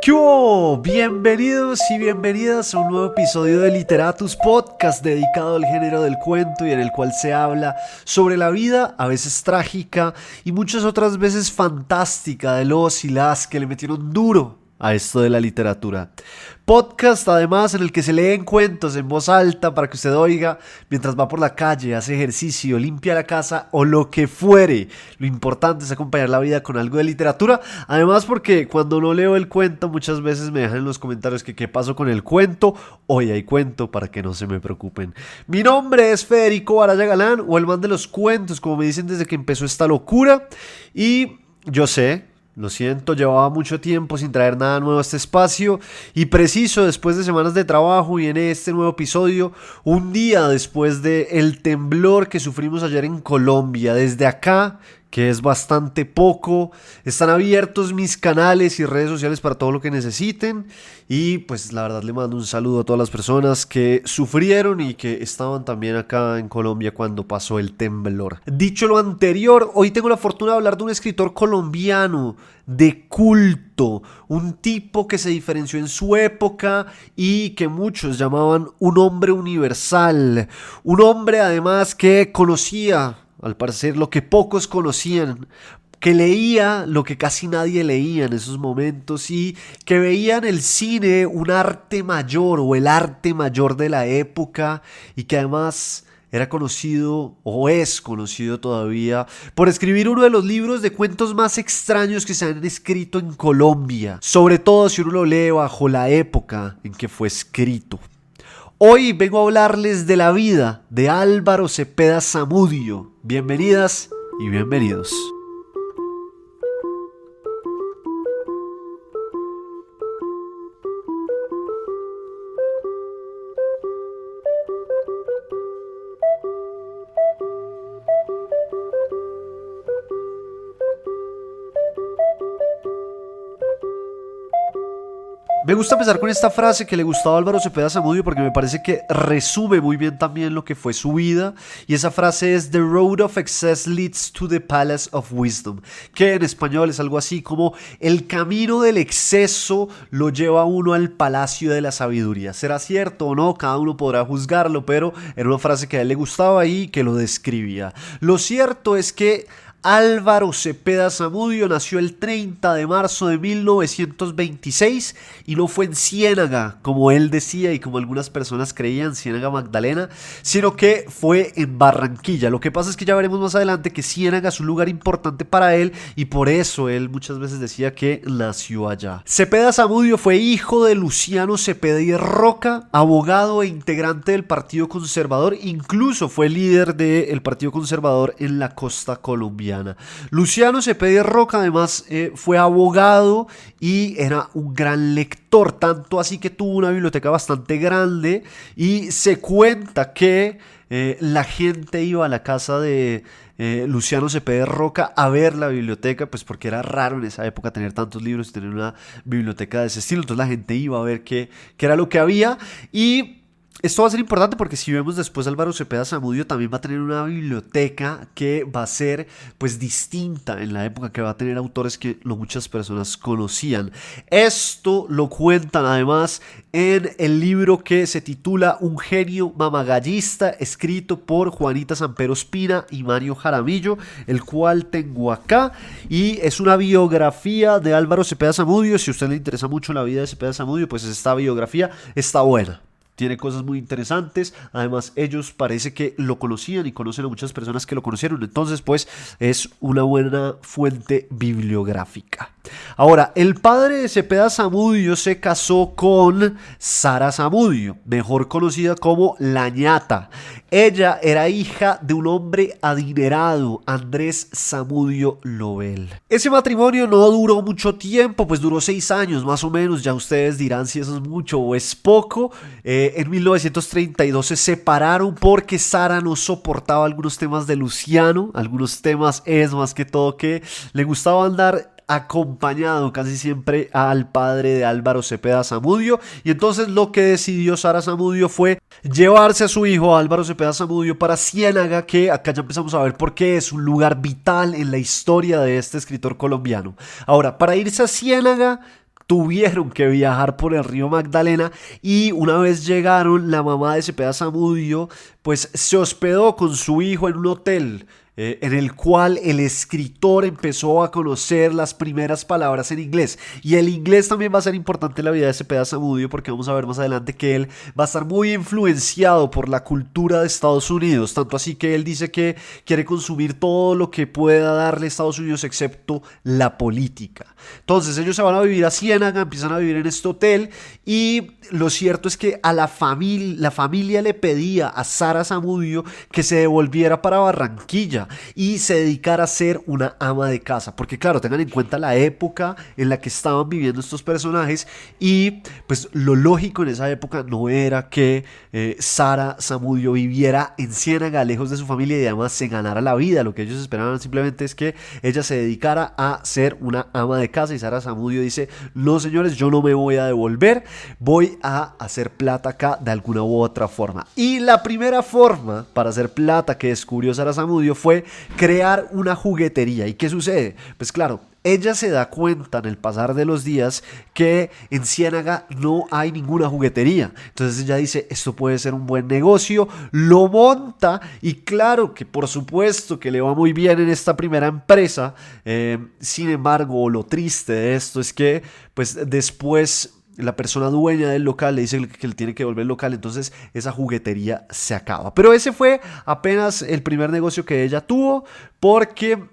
¿Qué hubo? Bienvenidos y bienvenidas a un nuevo episodio de Literatus Podcast dedicado al género del cuento y en el cual se habla sobre la vida, a veces trágica y muchas otras veces fantástica de los y las que le metieron duro a esto de la literatura. Podcast además en el que se leen cuentos en voz alta para que usted oiga mientras va por la calle, hace ejercicio, limpia la casa o lo que fuere. Lo importante es acompañar la vida con algo de literatura. Además porque cuando no leo el cuento muchas veces me dejan en los comentarios que qué pasó con el cuento. Hoy hay cuento para que no se me preocupen. Mi nombre es Federico Araya Galán o el man de los cuentos, como me dicen desde que empezó esta locura. Y yo sé... Lo siento, llevaba mucho tiempo sin traer nada nuevo a este espacio y preciso después de semanas de trabajo y en este nuevo episodio, un día después del temblor que sufrimos ayer en Colombia, desde acá, que es bastante poco, están abiertos mis canales y redes sociales para todo lo que necesiten y pues la verdad le mando un saludo a todas las personas que sufrieron y que estaban también acá en Colombia cuando pasó el temblor. Dicho lo anterior, hoy tengo la fortuna de hablar de un escritor colombiano de culto, un tipo que se diferenció en su época y que muchos llamaban un hombre universal, un hombre además que conocía al parecer lo que pocos conocían, que leía lo que casi nadie leía en esos momentos y que veía en el cine un arte mayor o el arte mayor de la época y que además era conocido o es conocido todavía por escribir uno de los libros de cuentos más extraños que se han escrito en Colombia, sobre todo si uno lo lee bajo la época en que fue escrito. Hoy vengo a hablarles de la vida de Álvaro Cepeda Zamudio. Bienvenidas y bienvenidos. Me gusta empezar con esta frase que le gustaba a Álvaro Cepeda Zamudio porque me parece que resume muy bien también lo que fue su vida y esa frase es "The road of excess leads to the palace of wisdom", que en español es algo así como el camino del exceso lo lleva a uno al palacio de la sabiduría. ¿Será cierto o no? Cada uno podrá juzgarlo, pero era una frase que a él le gustaba y que lo describía. Lo cierto es que Álvaro Cepeda Zamudio nació el 30 de marzo de 1926 y no fue en Ciénaga, como él decía y como algunas personas creían, Ciénaga Magdalena, sino que fue en Barranquilla. Lo que pasa es que ya veremos más adelante que Ciénaga es un lugar importante para él y por eso él muchas veces decía que nació allá. Cepeda Zamudio fue hijo de Luciano Cepeda y Roca, abogado e integrante del Partido Conservador, incluso fue líder del Partido Conservador en la costa colombiana. Luciano Cepeda Roca además fue abogado y era un gran lector, tanto así que tuvo una biblioteca bastante grande y se cuenta que la gente iba a la casa de Luciano Cepeda Roca a ver la biblioteca, pues porque era raro en esa época tener tantos libros y tener una biblioteca de ese estilo, entonces la gente iba a ver qué era lo que había y... Esto va a ser importante porque si vemos después Álvaro Cepeda Zamudio también va a tener una biblioteca que va a ser pues distinta en la época, que va a tener autores que no muchas personas conocían. Esto lo cuentan además en el libro que se titula Un genio mamagallista, escrito por Juanita Sampero Espina y Mario Jaramillo, el cual tengo acá y es una biografía de Álvaro Cepeda Zamudio. Si a usted le interesa mucho la vida de Cepeda Zamudio, pues esta biografía está buena. Tiene cosas muy interesantes, además ellos parece que lo conocían y conocen a muchas personas que lo conocieron, entonces pues es una buena fuente bibliográfica. Ahora, el padre de Cepeda Zamudio se casó con Sara Zamudio, mejor conocida como La Ñata. Ella era hija de un hombre adinerado, Andrés Zamudio Lobel. Ese matrimonio no duró mucho tiempo, pues duró 6 años más o menos, ya ustedes dirán si eso es mucho o es poco. En 1932 se separaron porque Sara no soportaba algunos temas de Luciano, algunos temas es más que todo que le gustaba andar acompañado casi siempre al padre de Álvaro Cepeda Zamudio, y entonces lo que decidió Sara Zamudio fue llevarse a su hijo Álvaro Cepeda Zamudio para Ciénaga, que acá ya empezamos a ver por qué es un lugar vital en la historia de este escritor colombiano. Ahora, para irse a Ciénaga tuvieron que viajar por el río Magdalena y una vez llegaron, la mamá de Cepeda Zamudio pues se hospedó con su hijo en un hotel en el cual el escritor empezó a conocer las primeras palabras en inglés. Y el inglés también va a ser importante en la vida de Cepeda Zamudio porque vamos a ver más adelante que él va a estar muy influenciado por la cultura de Estados Unidos, tanto así que él dice que quiere consumir todo lo que pueda darle Estados Unidos excepto la política. Entonces ellos se van a vivir a Ciénaga, empiezan a vivir en este hotel y lo cierto es que a la familia le pedía a Sara Zamudio que se devolviera para Barranquilla y se dedicara a ser una ama de casa, porque claro, tengan en cuenta la época en la que estaban viviendo estos personajes y pues lo lógico en esa época no era que Sara Zamudio viviera en Ciénaga lejos de su familia y además se ganara la vida. Lo que ellos esperaban simplemente es que ella se dedicara a ser una ama de casa y Sara Zamudio dice: no señores, yo no me voy a devolver, voy a hacer plata acá de alguna u otra forma. Y la primera forma para hacer plata que descubrió Sara Zamudio fue crear una juguetería. ¿Y qué sucede? Pues claro, ella se da cuenta en el pasar de los días que en Ciénaga no hay ninguna juguetería. Entonces ella dice, esto puede ser un buen negocio, lo monta y claro que por supuesto que le va muy bien en esta primera empresa. Sin embargo, lo triste de esto es que pues después la persona dueña del local le dice que le tiene que devolver el local, entonces esa juguetería se acaba. Pero ese fue apenas el primer negocio que ella tuvo, porque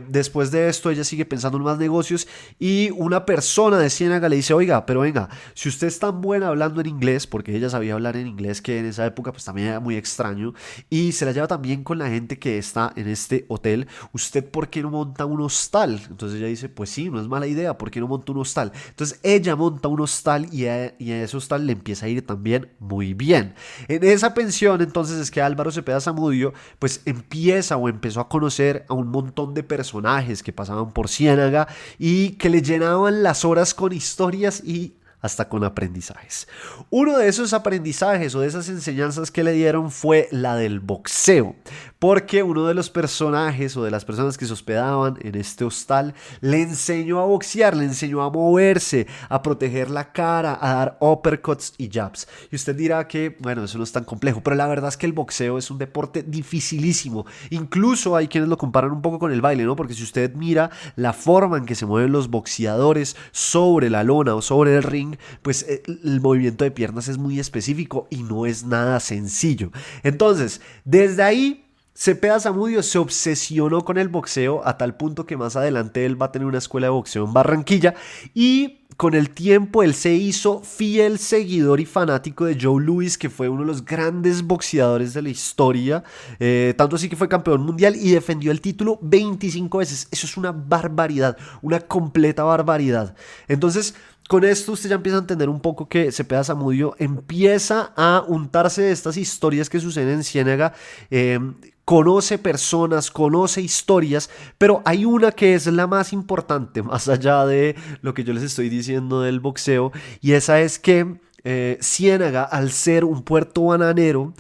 después de esto ella sigue pensando en más negocios y una persona de Ciénaga le dice, oiga, pero venga, si usted es tan buena hablando en inglés, porque ella sabía hablar en inglés, que en esa época pues también era muy extraño, y se la lleva también con la gente que está en este hotel, ¿usted por qué no monta un hostal? Entonces ella dice, pues sí, no es mala idea, ¿por qué no monta un hostal? Entonces ella monta un hostal y a ese hostal le empieza a ir también muy bien. En esa pensión entonces es que Álvaro Cepeda Zamudio pues empezó a conocer a un montón de personajes que pasaban por Ciénaga y que le llenaban las horas con historias y hasta con aprendizajes. Uno de esos aprendizajes o de esas enseñanzas que le dieron fue la del boxeo, porque uno de los personajes o de las personas que se hospedaban en este hostal le enseñó a boxear, le enseñó a moverse, a proteger la cara, a dar uppercuts y jabs. Y usted dirá que, bueno, eso no es tan complejo, pero la verdad es que el boxeo es un deporte dificilísimo. Incluso hay quienes lo comparan un poco con el baile, ¿no? Porque si usted mira la forma en que se mueven los boxeadores sobre la lona o sobre el ring, pues el movimiento de piernas es muy específico y no es nada sencillo. Entonces, desde ahí Cepeda Zamudio se obsesionó con el boxeo a tal punto que más adelante él va a tener una escuela de boxeo en Barranquilla y con el tiempo él se hizo fiel seguidor y fanático de Joe Louis, que fue uno de los grandes boxeadores de la historia, tanto así que fue campeón mundial y defendió el título 25 veces. Eso es una barbaridad, una completa barbaridad. Entonces, con esto usted ya empieza a entender un poco que Cepeda Zamudio empieza a untarse de estas historias que suceden en Ciénaga, conoce personas, conoce historias, pero hay una que es la más importante, más allá de lo que yo les estoy diciendo del boxeo, y esa es que Ciénaga, al ser un puerto bananero,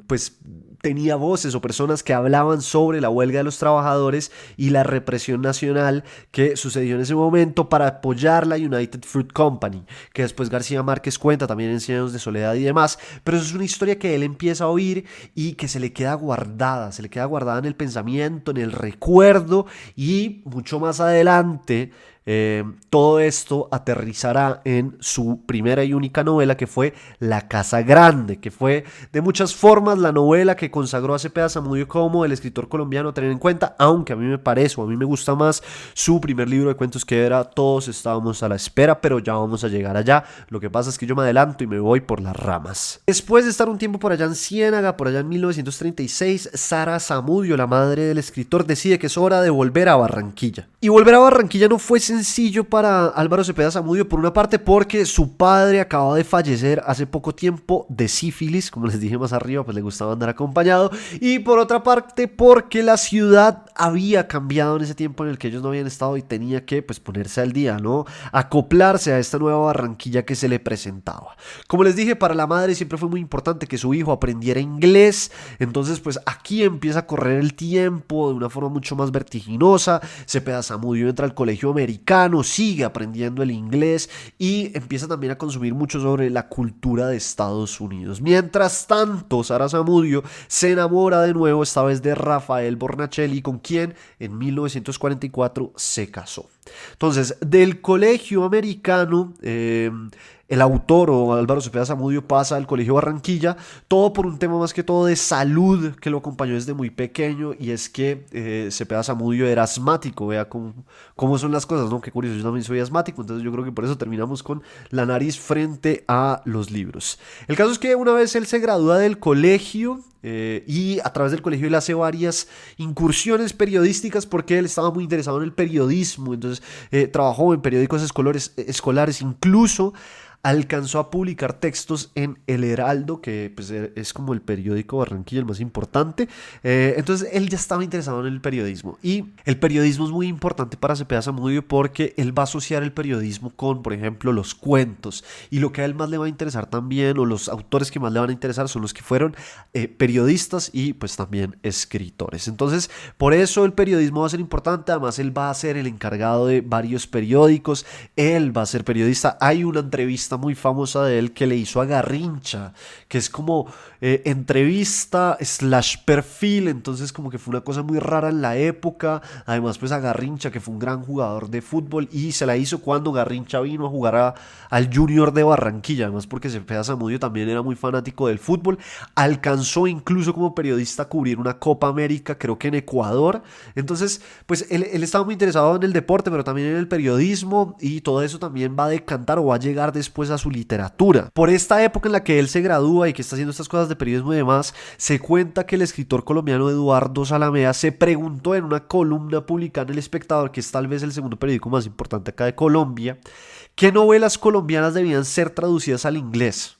pues tenía voces o personas que hablaban sobre la huelga de los trabajadores y la represión nacional que sucedió en ese momento para apoyar la United Fruit Company, que después García Márquez cuenta también en Cien años de soledad y demás, pero eso es una historia que él empieza a oír y que se le queda guardada en el pensamiento, en el recuerdo y mucho más adelante todo esto aterrizará en su primera y única novela, que fue La Casa Grande, que fue de muchas formas la novela que consagró a Cepeda Zamudio como el escritor colombiano a tener en cuenta, aunque a mí me parece o a mí me gusta más su primer libro de cuentos, que era Todos estábamos a la espera, pero ya vamos a llegar allá. Lo que pasa es que yo me adelanto y me voy por las ramas. Después de estar un tiempo por allá en Ciénaga, por allá en 1936, Sara Zamudio, la madre del escritor, decide que es hora de volver a Barranquilla. Y volver a Barranquilla no fue sencillo para Álvaro Cepeda Zamudio, por una parte porque su padre acaba de fallecer hace poco tiempo de sífilis, como les dije más arriba, pues le gustaba andar acompañado, y por otra parte porque la ciudad había cambiado en ese tiempo en el que ellos no habían estado y tenía que pues ponerse al día, ¿no? Acoplarse a esta nueva Barranquilla que se le presentaba. Como les dije, para la madre siempre fue muy importante que su hijo aprendiera inglés, entonces pues aquí empieza a correr el tiempo de una forma mucho más vertiginosa. Cepeda Zamudio entra al colegio americano americano, sigue aprendiendo el inglés y empieza también a consumir mucho sobre la cultura de Estados Unidos. Mientras tanto, Sara Zamudio se enamora de nuevo, esta vez de Rafael Bornachelli, con quien en 1944 se casó. Entonces, del colegio americano, el autor o Álvaro Cepeda Zamudio pasa al Colegio Barranquilla, todo por un tema más que todo de salud que lo acompañó desde muy pequeño, y es que Cepeda Zamudio era asmático. Vea cómo son las cosas, ¿no? Qué curioso, yo también soy asmático, entonces yo creo que por eso terminamos con la nariz frente a los libros. El caso es que una vez él se gradúa del colegio, y a través del colegio él hace varias incursiones periodísticas porque él estaba muy interesado en el periodismo. Entonces trabajó en periódicos escolares, incluso alcanzó a publicar textos en El Heraldo, que pues, es como el periódico Barranquilla, el más importante. Entonces él ya estaba interesado en el periodismo, y el periodismo es muy importante para Cepeda Zamudio porque él va a asociar el periodismo con, por ejemplo, los cuentos, y lo que a él más le va a interesar también, o los autores que más le van a interesar, son los que fueron periodistas y pues también escritores. Entonces por eso el periodismo va a ser importante. Además él va a ser el encargado de varios periódicos, él va a ser periodista. Hay una entrevista muy famosa de él que le hizo a Garrincha, que es como entrevista / perfil, entonces como que fue una cosa muy rara en la época. Además pues a Garrincha, que fue un gran jugador de fútbol, y se la hizo cuando Garrincha vino a jugar al Junior de Barranquilla, además porque Cepeda Zamudio también era muy fanático del fútbol. Alcanzó incluso como periodista a cubrir una Copa América, creo que en Ecuador. Entonces pues él estaba muy interesado en el deporte, pero también en el periodismo, y todo eso también va a decantar o va a llegar después a su literatura. Por esta época en la que él se gradúa y que está haciendo estas cosas de periodismo y demás, se cuenta que el escritor colombiano Eduardo Zalamea se preguntó en una columna publicada en El Espectador, que es tal vez el segundo periódico más importante acá de Colombia, qué novelas colombianas debían ser traducidas al inglés.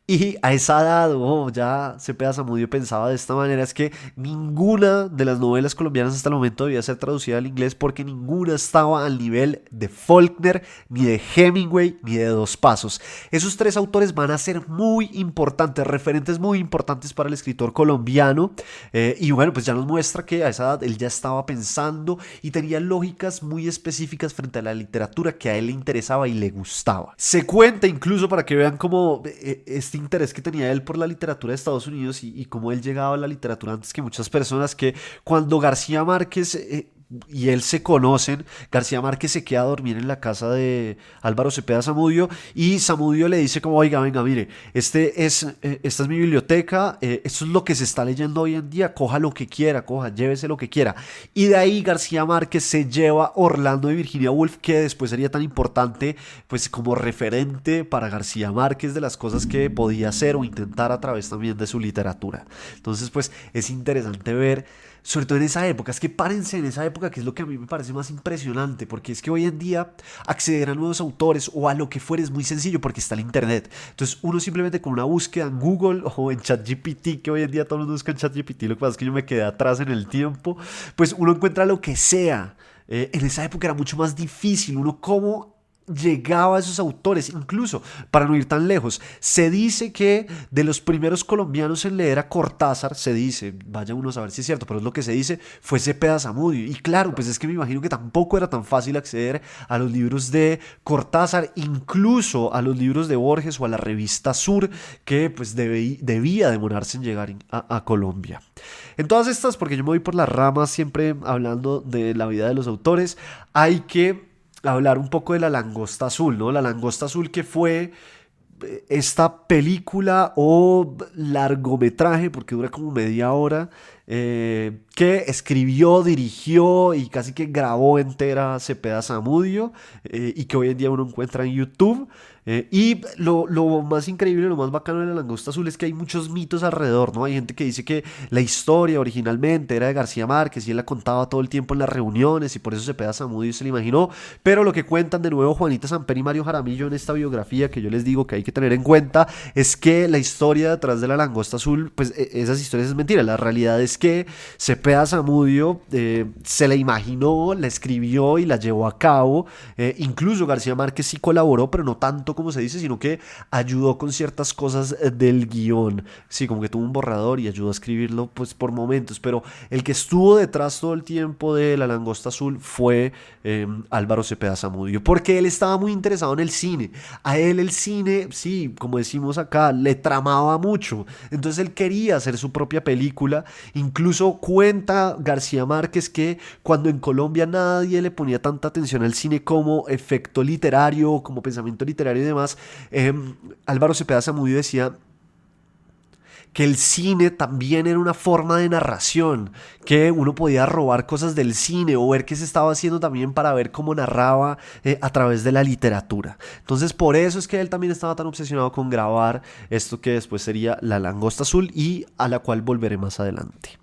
Y a esa edad, ya Cepeda Zamudio pensaba de esta manera: es que ninguna de las novelas colombianas hasta el momento debía ser traducida al inglés, porque ninguna estaba al nivel de Faulkner, ni de Hemingway, ni de Dos Pasos. Esos tres autores van a ser muy importantes, referentes muy importantes para el escritor colombiano. Y bueno, pues ya nos muestra que a esa edad él ya estaba pensando y tenía lógicas muy específicas frente a la literatura que a él le interesaba y le gustaba. Se cuenta incluso, para que vean cómo este interés que tenía él por la literatura de Estados Unidos y cómo él llegaba a la literatura antes que muchas personas, que cuando García Márquez y él se conocen, García Márquez se queda a dormir en la casa de Álvaro Cepeda Zamudio, y Zamudio le dice como: oiga, venga, mire, esta es mi biblioteca, esto es lo que se está leyendo hoy en día, coja lo que quiera, llévese lo que quiera. Y de ahí García Márquez se lleva Orlando de Virginia Woolf, que después sería tan importante pues como referente para García Márquez de las cosas que podía hacer o intentar a través también de su literatura. Entonces pues es interesante ver, sobre todo en esa época. Es que párense en esa época, que es lo que a mí me parece más impresionante, porque es que hoy en día acceder a nuevos autores o a lo que fuera es muy sencillo porque está el internet. Entonces uno simplemente con una búsqueda en Google o en ChatGPT, que hoy en día todo el mundo busca en ChatGPT, lo que pasa es que yo me quedé atrás en el tiempo, pues uno encuentra lo que sea. En esa época era mucho más difícil. Uno cómo llegaba a esos autores, incluso para no ir tan lejos, se dice que de los primeros colombianos en leer a Cortázar, se dice, vaya uno a saber si es cierto, pero es lo que se dice, fue Cepeda Zamudio. Y claro, pues es que me imagino que tampoco era tan fácil acceder a los libros de Cortázar, incluso a los libros de Borges o a la revista Sur, que pues debía demorarse en llegar a Colombia. En todas estas, porque yo me voy por las ramas siempre hablando de la vida de los autores, hay que hablar un poco de La Langosta Azul, ¿no? La Langosta Azul, que fue esta película o largometraje, porque dura como media hora, que escribió, dirigió y casi que grabó entera Cepeda Zamudio, y que hoy en día uno encuentra en YouTube. Y lo más increíble, lo más bacano de La Langosta Azul es que hay muchos mitos alrededor, ¿no? Hay gente que dice que la historia originalmente era de García Márquez y él la contaba todo el tiempo en las reuniones y por eso Cepeda Zamudio se la imaginó. Pero lo que cuentan de nuevo Juanita Samper y Mario Jaramillo en esta biografía, que yo les digo que hay que tener en cuenta, es que la historia detrás de La Langosta Azul, pues esas historias es mentira. La realidad es que Cepeda Zamudio se la imaginó, la escribió y la llevó a cabo. Incluso García Márquez sí colaboró, pero no tanto como se dice, sino que ayudó con ciertas cosas del guión. Sí, como que tuvo un borrador y ayudó a escribirlo pues por momentos, pero el que estuvo detrás todo el tiempo de La Langosta Azul fue Álvaro Cepeda Zamudio, porque él estaba muy interesado en el cine. A él el cine, sí, como decimos acá, le tramaba mucho. Entonces él quería hacer su propia película. Incluso cuenta García Márquez que cuando en Colombia nadie le ponía tanta atención al cine como efecto literario, como pensamiento literario y demás, Álvaro Cepeda Zamudio decía que el cine también era una forma de narración, que uno podía robar cosas del cine o ver qué se estaba haciendo también para ver cómo narraba a través de la literatura. Entonces por eso es que él también estaba tan obsesionado con grabar esto que después sería La Langosta Azul y a la cual volveré más adelante.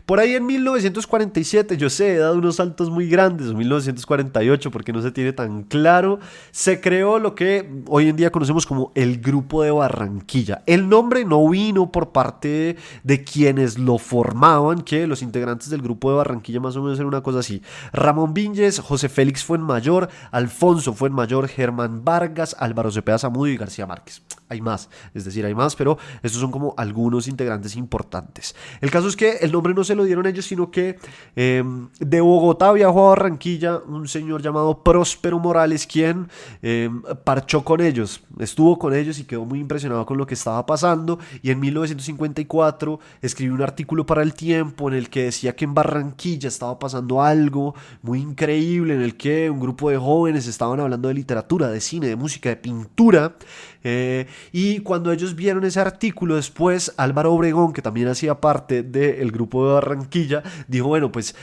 Por ahí en 1947, yo sé, he dado unos saltos muy grandes, o 1948, porque no se tiene tan claro, se creó lo que hoy en día conocemos como el Grupo de Barranquilla. El nombre no vino por parte de quienes lo formaban, que los integrantes del Grupo de Barranquilla más o menos eran una cosa así: Ramón Viñes, José Félix Fuenmayor, Alfonso Fuenmayor, Germán Vargas, Álvaro Cepeda Zamudio y García Márquez. Hay más, es decir, hay más, pero estos son como algunos integrantes importantes. El caso es que el nombre no se lo dieron ellos, sino que de Bogotá viajó a Barranquilla un señor llamado Próspero Morales, quien parchó con ellos, estuvo con ellos y quedó muy impresionado con lo que estaba pasando, y en 1954 escribió un artículo para El Tiempo en el que decía que en Barranquilla estaba pasando algo muy increíble, en el que un grupo de jóvenes estaban hablando de literatura, de cine, de música, de pintura. Y cuando ellos vieron ese artículo, después Álvaro Obregón, que también hacía parte del Grupo de Barranquilla, dijo: bueno, pues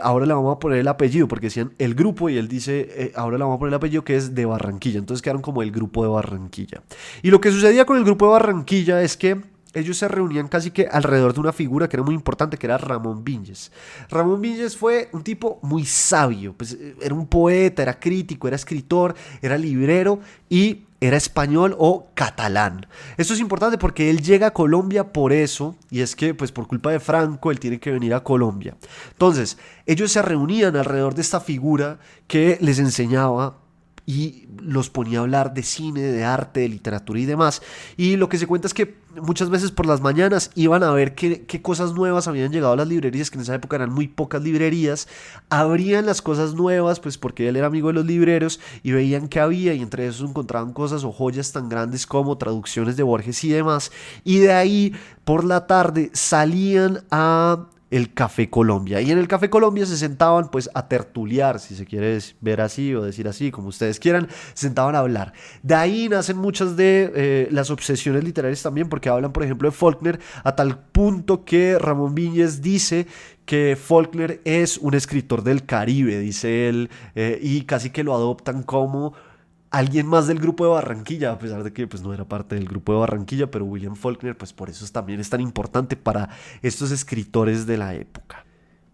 ahora le vamos a poner el apellido, porque decían el grupo y él dice ahora le vamos a poner el apellido, que es de Barranquilla. Entonces quedaron como el Grupo de Barranquilla. Y lo que sucedía con el Grupo de Barranquilla es que ellos se reunían casi que alrededor de una figura que era muy importante, que era Ramón Viñes. Ramón Viñes fue un tipo muy sabio, pues era un poeta, era crítico, era escritor, era librero y era español o catalán. Esto es importante porque él llega a Colombia por eso, y es que pues por culpa de Franco él tiene que venir a Colombia. Entonces ellos se reunían alrededor de esta figura que les enseñaba y los ponía a hablar de cine, de arte, de literatura y demás. Y lo que se cuenta es que muchas veces por las mañanas iban a ver qué cosas nuevas habían llegado a las librerías, que en esa época eran muy pocas librerías. Abrían las cosas nuevas, pues porque él era amigo de los libreros, y veían qué había, y entre esos encontraban cosas o joyas tan grandes como traducciones de Borges y demás. Y de ahí por la tarde salían a el Café Colombia, y en el Café Colombia se sentaban pues a tertuliar, si se quiere ver así o decir así, como ustedes quieran, se sentaban a hablar. De ahí nacen muchas de las obsesiones literarias también, porque hablan por ejemplo de Faulkner, a tal punto que Ramón Viñes dice que Faulkner es un escritor del Caribe, dice él, y casi que lo adoptan como alguien más del Grupo de Barranquilla, a pesar de que pues no era parte del Grupo de Barranquilla, pero William Faulkner pues por eso también es tan importante para estos escritores de la época.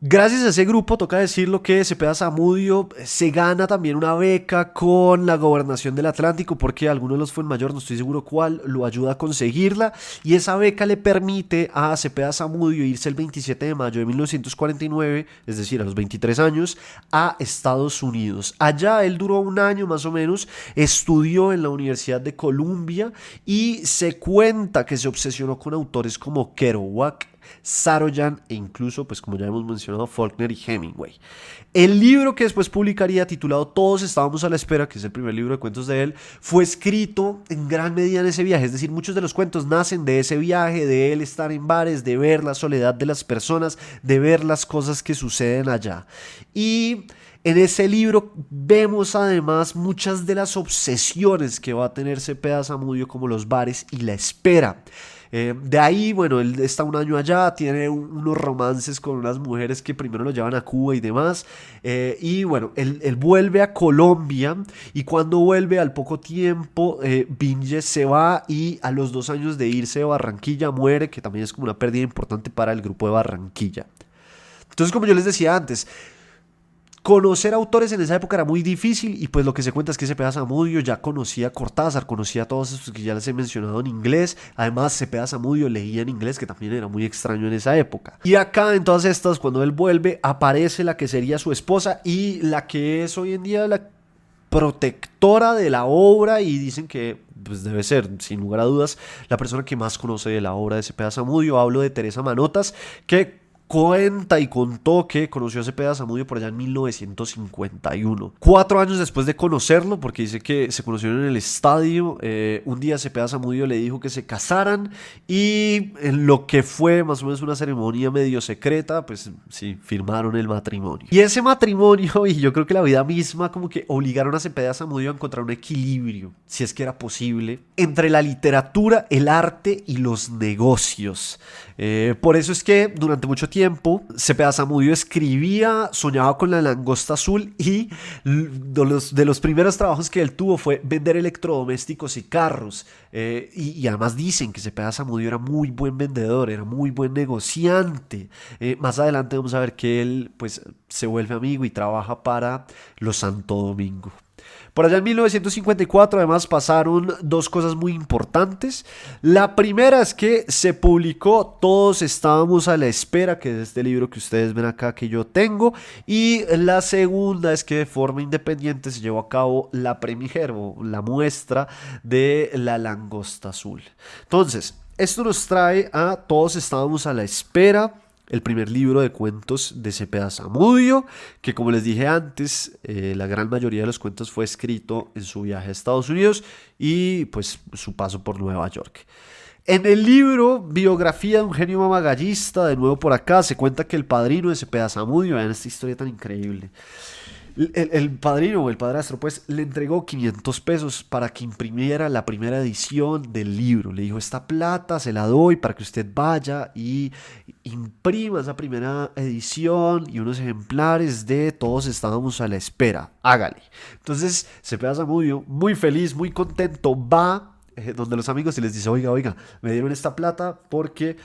Gracias a ese grupo, toca decirlo, que Cepeda Zamudio se gana también una beca con la Gobernación del Atlántico, porque alguno de los Fuenmayor, no estoy seguro cuál, lo ayuda a conseguirla, y esa beca le permite a Cepeda Zamudio irse el 27 de mayo de 1949, es decir, a los 23 años, a Estados Unidos. Allá él duró un año más o menos, estudió en la Universidad de Columbia, y se cuenta que se obsesionó con autores como Kerouac, Saroyan e incluso, pues como ya hemos mencionado, Faulkner y Hemingway. El libro que después publicaría, titulado Todos estábamos a la espera, que es el primer libro de cuentos de él, fue escrito en gran medida en ese viaje. Es decir, muchos de los cuentos nacen de ese viaje, de él estar en bares, de ver la soledad de las personas, de ver las cosas que suceden allá. Y en ese libro vemos además muchas de las obsesiones que va a tener Cepeda Zamudio, como los bares y la espera. De ahí, bueno, él está un año allá, tiene unos romances con unas mujeres que primero lo llevan a Cuba y demás, y bueno, él vuelve a Colombia, y cuando vuelve al poco tiempo, Viñes se va, y a los 2 años de irse de Barranquilla muere, que también es como una pérdida importante para el Grupo de Barranquilla. Entonces, como yo les decía antes, Conocer autores en esa época era muy difícil y pues lo que se cuenta es que Cepeda Zamudio ya conocía a Cortázar, conocía a todos estos que ya les he mencionado en inglés. Además, Cepeda Zamudio leía en inglés, que también era muy extraño en esa época. Y acá en todas estas, cuando él vuelve, aparece la que sería su esposa y la que es hoy en día la protectora de la obra, y dicen que pues debe ser, sin lugar a dudas, la persona que más conoce de la obra de Cepeda Zamudio. Hablo de Teresa Manotas, que cuenta y contó que conoció a Cepeda Zamudio por allá en 1951. 4 años después de conocerlo, porque dice que se conocieron en el estadio, un día Cepeda Zamudio le dijo que se casaran, y en lo que fue más o menos una ceremonia medio secreta, pues sí, firmaron el matrimonio. Y ese matrimonio, y yo creo que la vida misma, como que obligaron a Cepeda Zamudio a encontrar un equilibrio, si es que era posible, entre la literatura, el arte y los negocios. Por eso es que durante mucho tiempo Cepeda Zamudio escribía, soñaba con la langosta azul, y de los primeros trabajos que él tuvo fue vender electrodomésticos y carros. Y además dicen que Cepeda Zamudio era muy buen vendedor, era muy buen negociante. Más adelante vamos a ver que él pues se vuelve amigo y trabaja para los Santo Domingo. Por allá en 1954 además pasaron dos cosas muy importantes. La primera es que se publicó Todos estábamos a la espera, que es este libro que ustedes ven acá que yo tengo. Y la segunda es que de forma independiente se llevó a cabo la premiere, la muestra de La langosta azul. Entonces, esto nos trae a Todos estábamos a la espera, el primer libro de cuentos de Cepeda Zamudio, que como les dije antes, la gran mayoría de los cuentos fue escrito en su viaje a Estados Unidos y pues su paso por Nueva York. En el libro Biografía de un genio mamagallista, de nuevo por acá, se cuenta que el padrino de Cepeda Zamudio, vean esta historia tan increíble, el padrino o el padrastro pues le entregó 500 pesos para que imprimiera la primera edición del libro. Le dijo: esta plata se la doy para que usted vaya y imprima esa primera edición y unos ejemplares de Todos estábamos a la espera, hágale. Entonces Cepeda Zamudio, muy feliz, muy contento, va donde los amigos y les dice: oiga, me dieron esta plata porque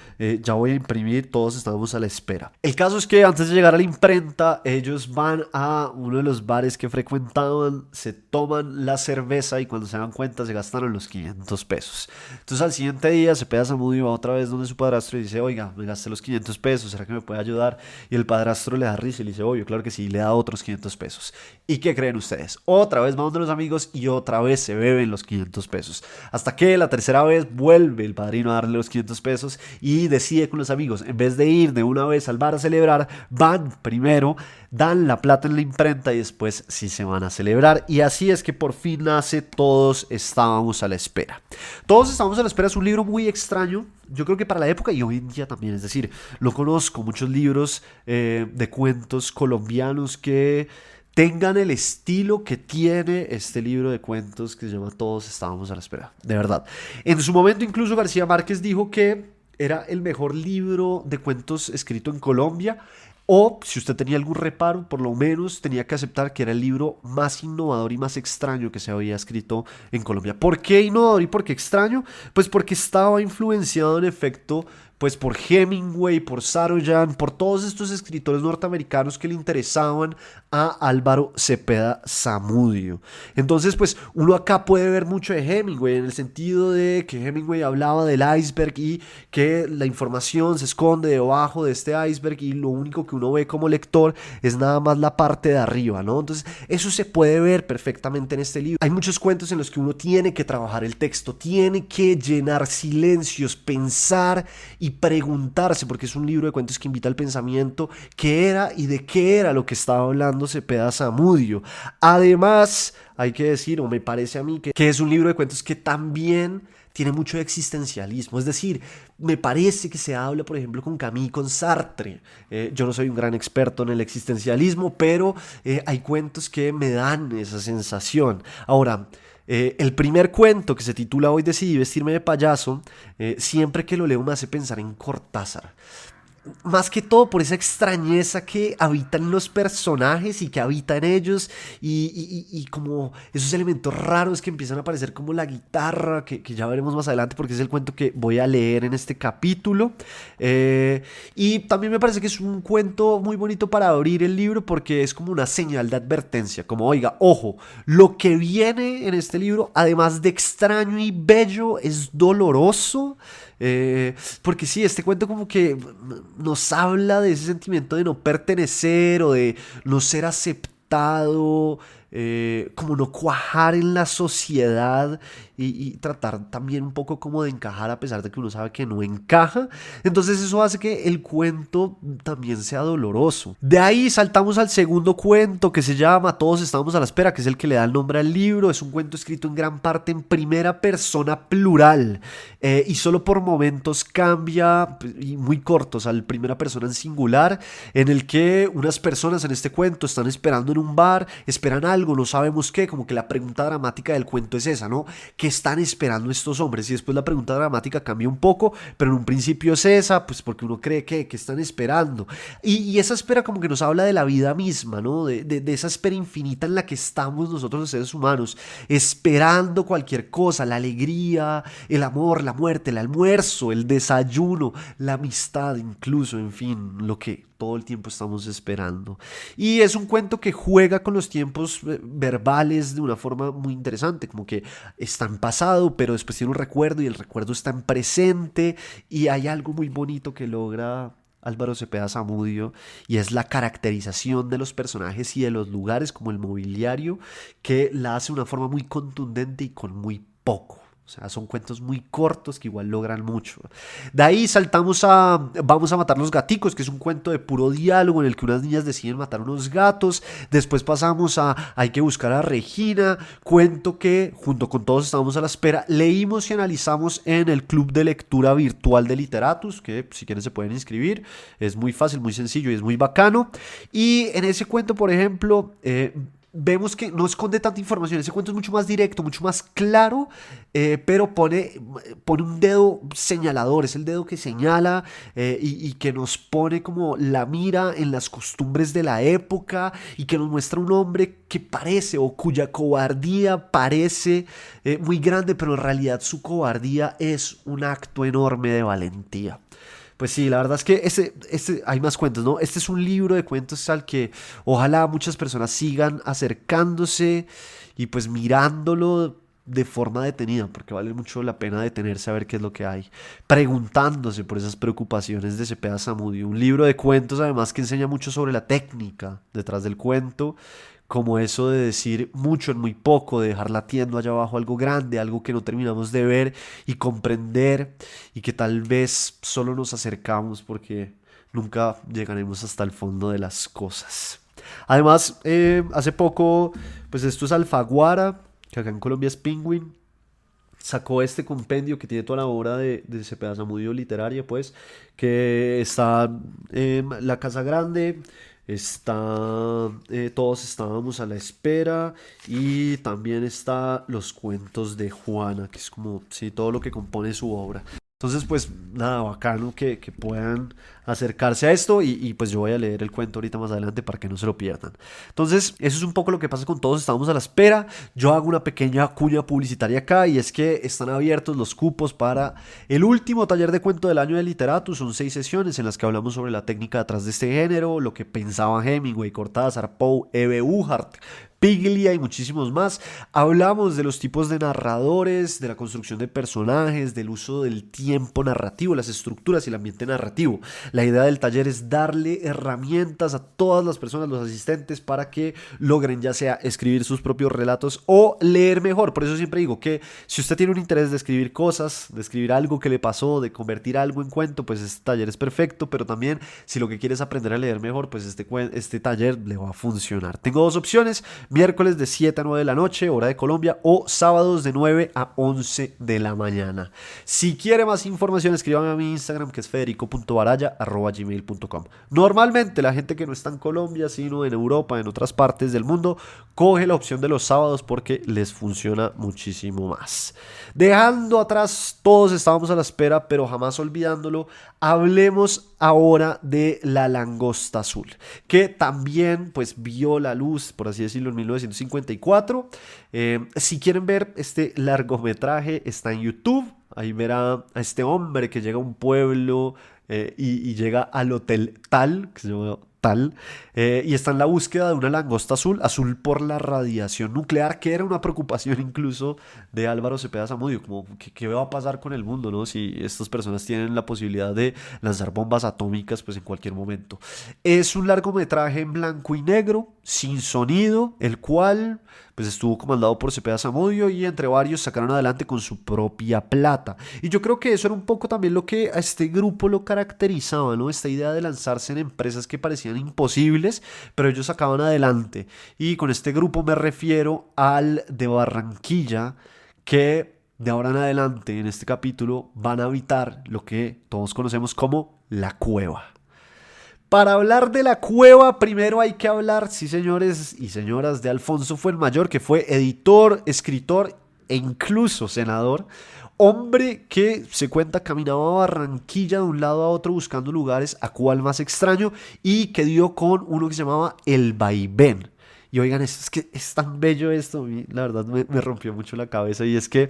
ya voy a imprimir Todos estábamos a la espera. El caso es que antes de llegar a la imprenta, ellos van a uno de los bares que frecuentaban, se toman la cerveza y cuando se dan cuenta se gastaron los 500 pesos. Entonces al siguiente día Cepeda Zamudio va otra vez donde su padrastro y dice: oiga, me gasté los 500 pesos, ¿será que me puede ayudar? Y el padrastro le da risa y le dice: obvio, claro que sí, le da otros 500 pesos. ¿Y qué creen ustedes? Otra vez va donde los amigos y otra vez se beben los 500 pesos. Hasta que la tercera vez vuelve el padrino a darle los 500 pesos y decide con los amigos, en vez de ir de una vez al bar a celebrar, van primero, dan la plata en la imprenta y después sí se van a celebrar. Y así es que por fin nace Todos estábamos a la espera. Todos estábamos a la espera es un libro muy extraño, yo creo que para la época y hoy en día también. Es decir, no conozco muchos libros de cuentos colombianos que tengan el estilo que tiene este libro de cuentos que se llama Todos estábamos a la espera, de verdad. En su momento incluso García Márquez dijo que era el mejor libro de cuentos escrito en Colombia, o si usted tenía algún reparo, por lo menos tenía que aceptar que era el libro más innovador y más extraño que se había escrito en Colombia. ¿Por qué innovador y por qué extraño? Pues porque estaba influenciado en efecto pues por Hemingway, por Saroyan, por todos estos escritores norteamericanos que le interesaban a Álvaro Cepeda Zamudio. Entonces pues uno acá puede ver mucho de Hemingway en el sentido de que Hemingway hablaba del iceberg y que la información se esconde debajo de este iceberg y lo único que uno ve como lector es nada más la parte de arriba, ¿no? Entonces eso se puede ver perfectamente en este libro. Hay muchos cuentos en los que uno tiene que trabajar el texto, tiene que llenar silencios, pensar y preguntarse, porque es un libro de cuentos que invita al pensamiento, qué era y de qué era lo que estaba hablando Cepeda Zamudio. Además, hay que decir, o me parece a mí, que es un libro de cuentos que también tiene mucho existencialismo. Es decir, me parece que se habla, por ejemplo, con Camus y con Sartre. Yo no soy un gran experto en el existencialismo, pero hay cuentos que me dan esa sensación. Ahora, el primer cuento, que se titula Hoy decidí vestirme de payaso, siempre que lo leo me hace pensar en Cortázar. más que todo por esa extrañeza que habita en los personajes y que habita en ellos y como esos elementos raros que empiezan a aparecer como la guitarra, que ya veremos más adelante porque es el cuento que voy a leer en este capítulo. Y también me parece que es un cuento muy bonito para abrir el libro porque es como una señal de advertencia, como oiga, ojo, lo que viene en este libro, además de extraño y bello, es doloroso. Porque sí, este cuento como que nos habla de ese sentimiento de no pertenecer o de no ser aceptado, como no cuajar en la sociedad y tratar también un poco como de encajar a pesar de que uno sabe que no encaja. Entonces eso hace que el cuento también sea doloroso. De ahí saltamos al segundo cuento que se llama Todos estábamos a la espera, que es el que le da el nombre al libro. Es un cuento escrito en gran parte en primera persona plural y solo por momentos cambia, y muy cortos, al primera persona en singular, en el que unas personas en este cuento están esperando en un bar, esperan algo, no sabemos qué, como que la pregunta dramática del cuento es esa, ¿no? ¿Qué están esperando estos hombres? Y después la pregunta dramática cambia un poco, pero en un principio es esa, pues porque uno cree que están esperando. Y esa espera como que nos habla de la vida misma, ¿no? De esa espera infinita en la que estamos nosotros los seres humanos, esperando cualquier cosa, la alegría, el amor, la muerte, el almuerzo, el desayuno, la amistad incluso, en fin, lo que todo el tiempo estamos esperando. Y es un cuento que juega con los tiempos verbales de una forma muy interesante, como que está en pasado, pero después tiene un recuerdo y el recuerdo está en presente y hay algo muy bonito que logra Álvaro Cepeda Zamudio y es la caracterización de los personajes y de los lugares como el mobiliario que la hace de una forma muy contundente y con muy poco. O sea, son cuentos muy cortos que igual logran mucho. De ahí saltamos a Vamos a matar los gaticos, que es un cuento de puro diálogo en el que unas niñas deciden matar unos gatos. Después pasamos a Hay que buscar a Regina, cuento que junto con Todos estábamos a la espera leímos y analizamos en el club de lectura virtual de Literatus, que si quieren se pueden inscribir. Es muy fácil, muy sencillo y es muy bacano. Y en ese cuento, por ejemplo, vemos que no esconde tanta información. Ese cuento es mucho más directo, mucho más claro, pero pone un dedo señalador. Es el dedo que señala y que nos pone como la mira en las costumbres de la época y que nos muestra un hombre que parece o cuya cobardía parece muy grande, pero en realidad su cobardía es un acto enorme de valentía. Pues sí, la verdad es que hay más cuentos, ¿no? Este es un libro de cuentos al que ojalá muchas personas sigan acercándose y pues mirándolo de forma detenida, porque vale mucho la pena detenerse a ver qué es lo que hay, preguntándose por esas preocupaciones de Cepeda Zamudio. Un libro de cuentos además que enseña mucho sobre la técnica detrás del cuento, como eso de decir mucho en muy poco, de dejar latiendo allá abajo algo grande, algo que no terminamos de ver y comprender y que tal vez solo nos acercamos porque nunca llegaremos hasta el fondo de las cosas. Además, hace poco, pues esto es Alfaguara, que acá en Colombia es Penguin, sacó este compendio que tiene toda la obra de Cepeda Zamudio literaria, pues, que está en La Casa Grande, está Todos estábamos a la espera y también está Los cuentos de Juana, que es como, sí, todo lo que compone su obra. Entonces, pues nada, bacano que puedan acercarse a esto y pues yo voy a leer el cuento ahorita más adelante para que no se lo pierdan. Entonces, eso es un poco lo que pasa con Todos estábamos a la espera. Yo hago una pequeña cuña publicitaria acá y es que están abiertos los cupos para el último taller de cuento del año de Literatus. Son 6 sesiones en las que hablamos sobre la técnica detrás de este género, lo que pensaban Hemingway, Cortázar, Poe, Eve Uhart, Piglia y muchísimos más. Hablamos de los tipos de narradores, de la construcción de personajes, del uso del tiempo narrativo, las estructuras y el ambiente narrativo. La idea del taller es darle herramientas a todas las personas, los asistentes, para que logren ya sea escribir sus propios relatos o leer mejor. Por eso siempre digo que si usted tiene un interés de escribir cosas, de escribir algo que le pasó, de convertir algo en cuento, pues este taller es perfecto, pero también si lo que quiere es aprender a leer mejor, pues este taller le va a funcionar. Tengo 2 opciones. miércoles de 7 a 9 de la noche, hora de Colombia, o sábados de 9 a 11 de la mañana. Si quiere más información, escríbame a mi Instagram, que es federico.baraya@gmail.com. Normalmente la gente que no está en Colombia, sino en Europa, en otras partes del mundo, coge la opción de los sábados porque les funciona muchísimo más. Dejando atrás, todos estábamos a la espera, pero jamás olvidándolo, hablemos ahora de La Langosta Azul, que también pues vio la luz, por así decirlo, en 1954. Si quieren ver este largometraje, está en YouTube. Ahí verá a este hombre que llega a un pueblo y llega al hotel Tal, que se llama Tal, y está en la búsqueda de una langosta azul, azul por la radiación nuclear, que era una preocupación incluso de Álvaro Cepeda Zamudio, como ¿qué va a pasar con el mundo, ¿no? Si estas personas tienen la posibilidad de lanzar bombas atómicas pues en cualquier momento. Es un largometraje en blanco y negro, sin sonido, el cual pues estuvo comandado por Cepeda Zamudio y entre varios sacaron adelante con su propia plata. Y yo creo que eso era un poco también lo que a este grupo lo caracterizaba, ¿no? Esta idea de lanzarse en empresas que parecían imposibles, pero ellos sacaban adelante. Y con este grupo me refiero al de Barranquilla, que de ahora en adelante en este capítulo van a habitar lo que todos conocemos como La Cueva. Para hablar de La Cueva, primero hay que hablar, sí señores y señoras, de Alfonso Fuenmayor, que fue editor, escritor e incluso senador. Hombre que se cuenta caminaba a Barranquilla de un lado a otro buscando lugares a cuál más extraño y que dio con uno que se llamaba El Vaivén. Y oigan, es que es tan bello esto, a mí, la verdad me rompió mucho la cabeza. Y es que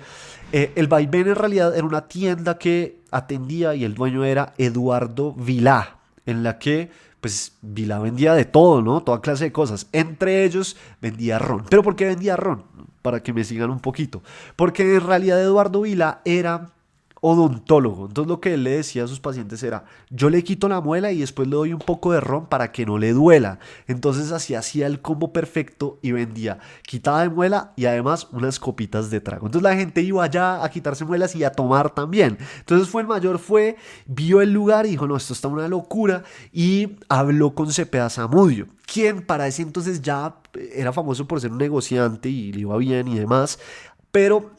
El Vaivén en realidad era una tienda que atendía y el dueño era Eduardo Vilá, en la que pues Vilá vendía de todo, ¿no? Toda clase de cosas. Entre ellos vendía ron. ¿Pero por qué vendía ron? Para que me sigan un poquito. Porque en realidad Eduardo Vilá era odontólogo. Entonces lo que él le decía a sus pacientes era: yo le quito la muela y después le doy un poco de ron para que no le duela. Entonces así hacía el combo perfecto y vendía quitada de muela y además unas copitas de trago. Entonces la gente iba allá a quitarse muelas y a tomar también. Entonces Fuenmayor vio el lugar y dijo: no, esto está una locura, y habló con Cepeda Zamudio, quien para ese entonces ya era famoso por ser un negociante y le iba bien y demás, pero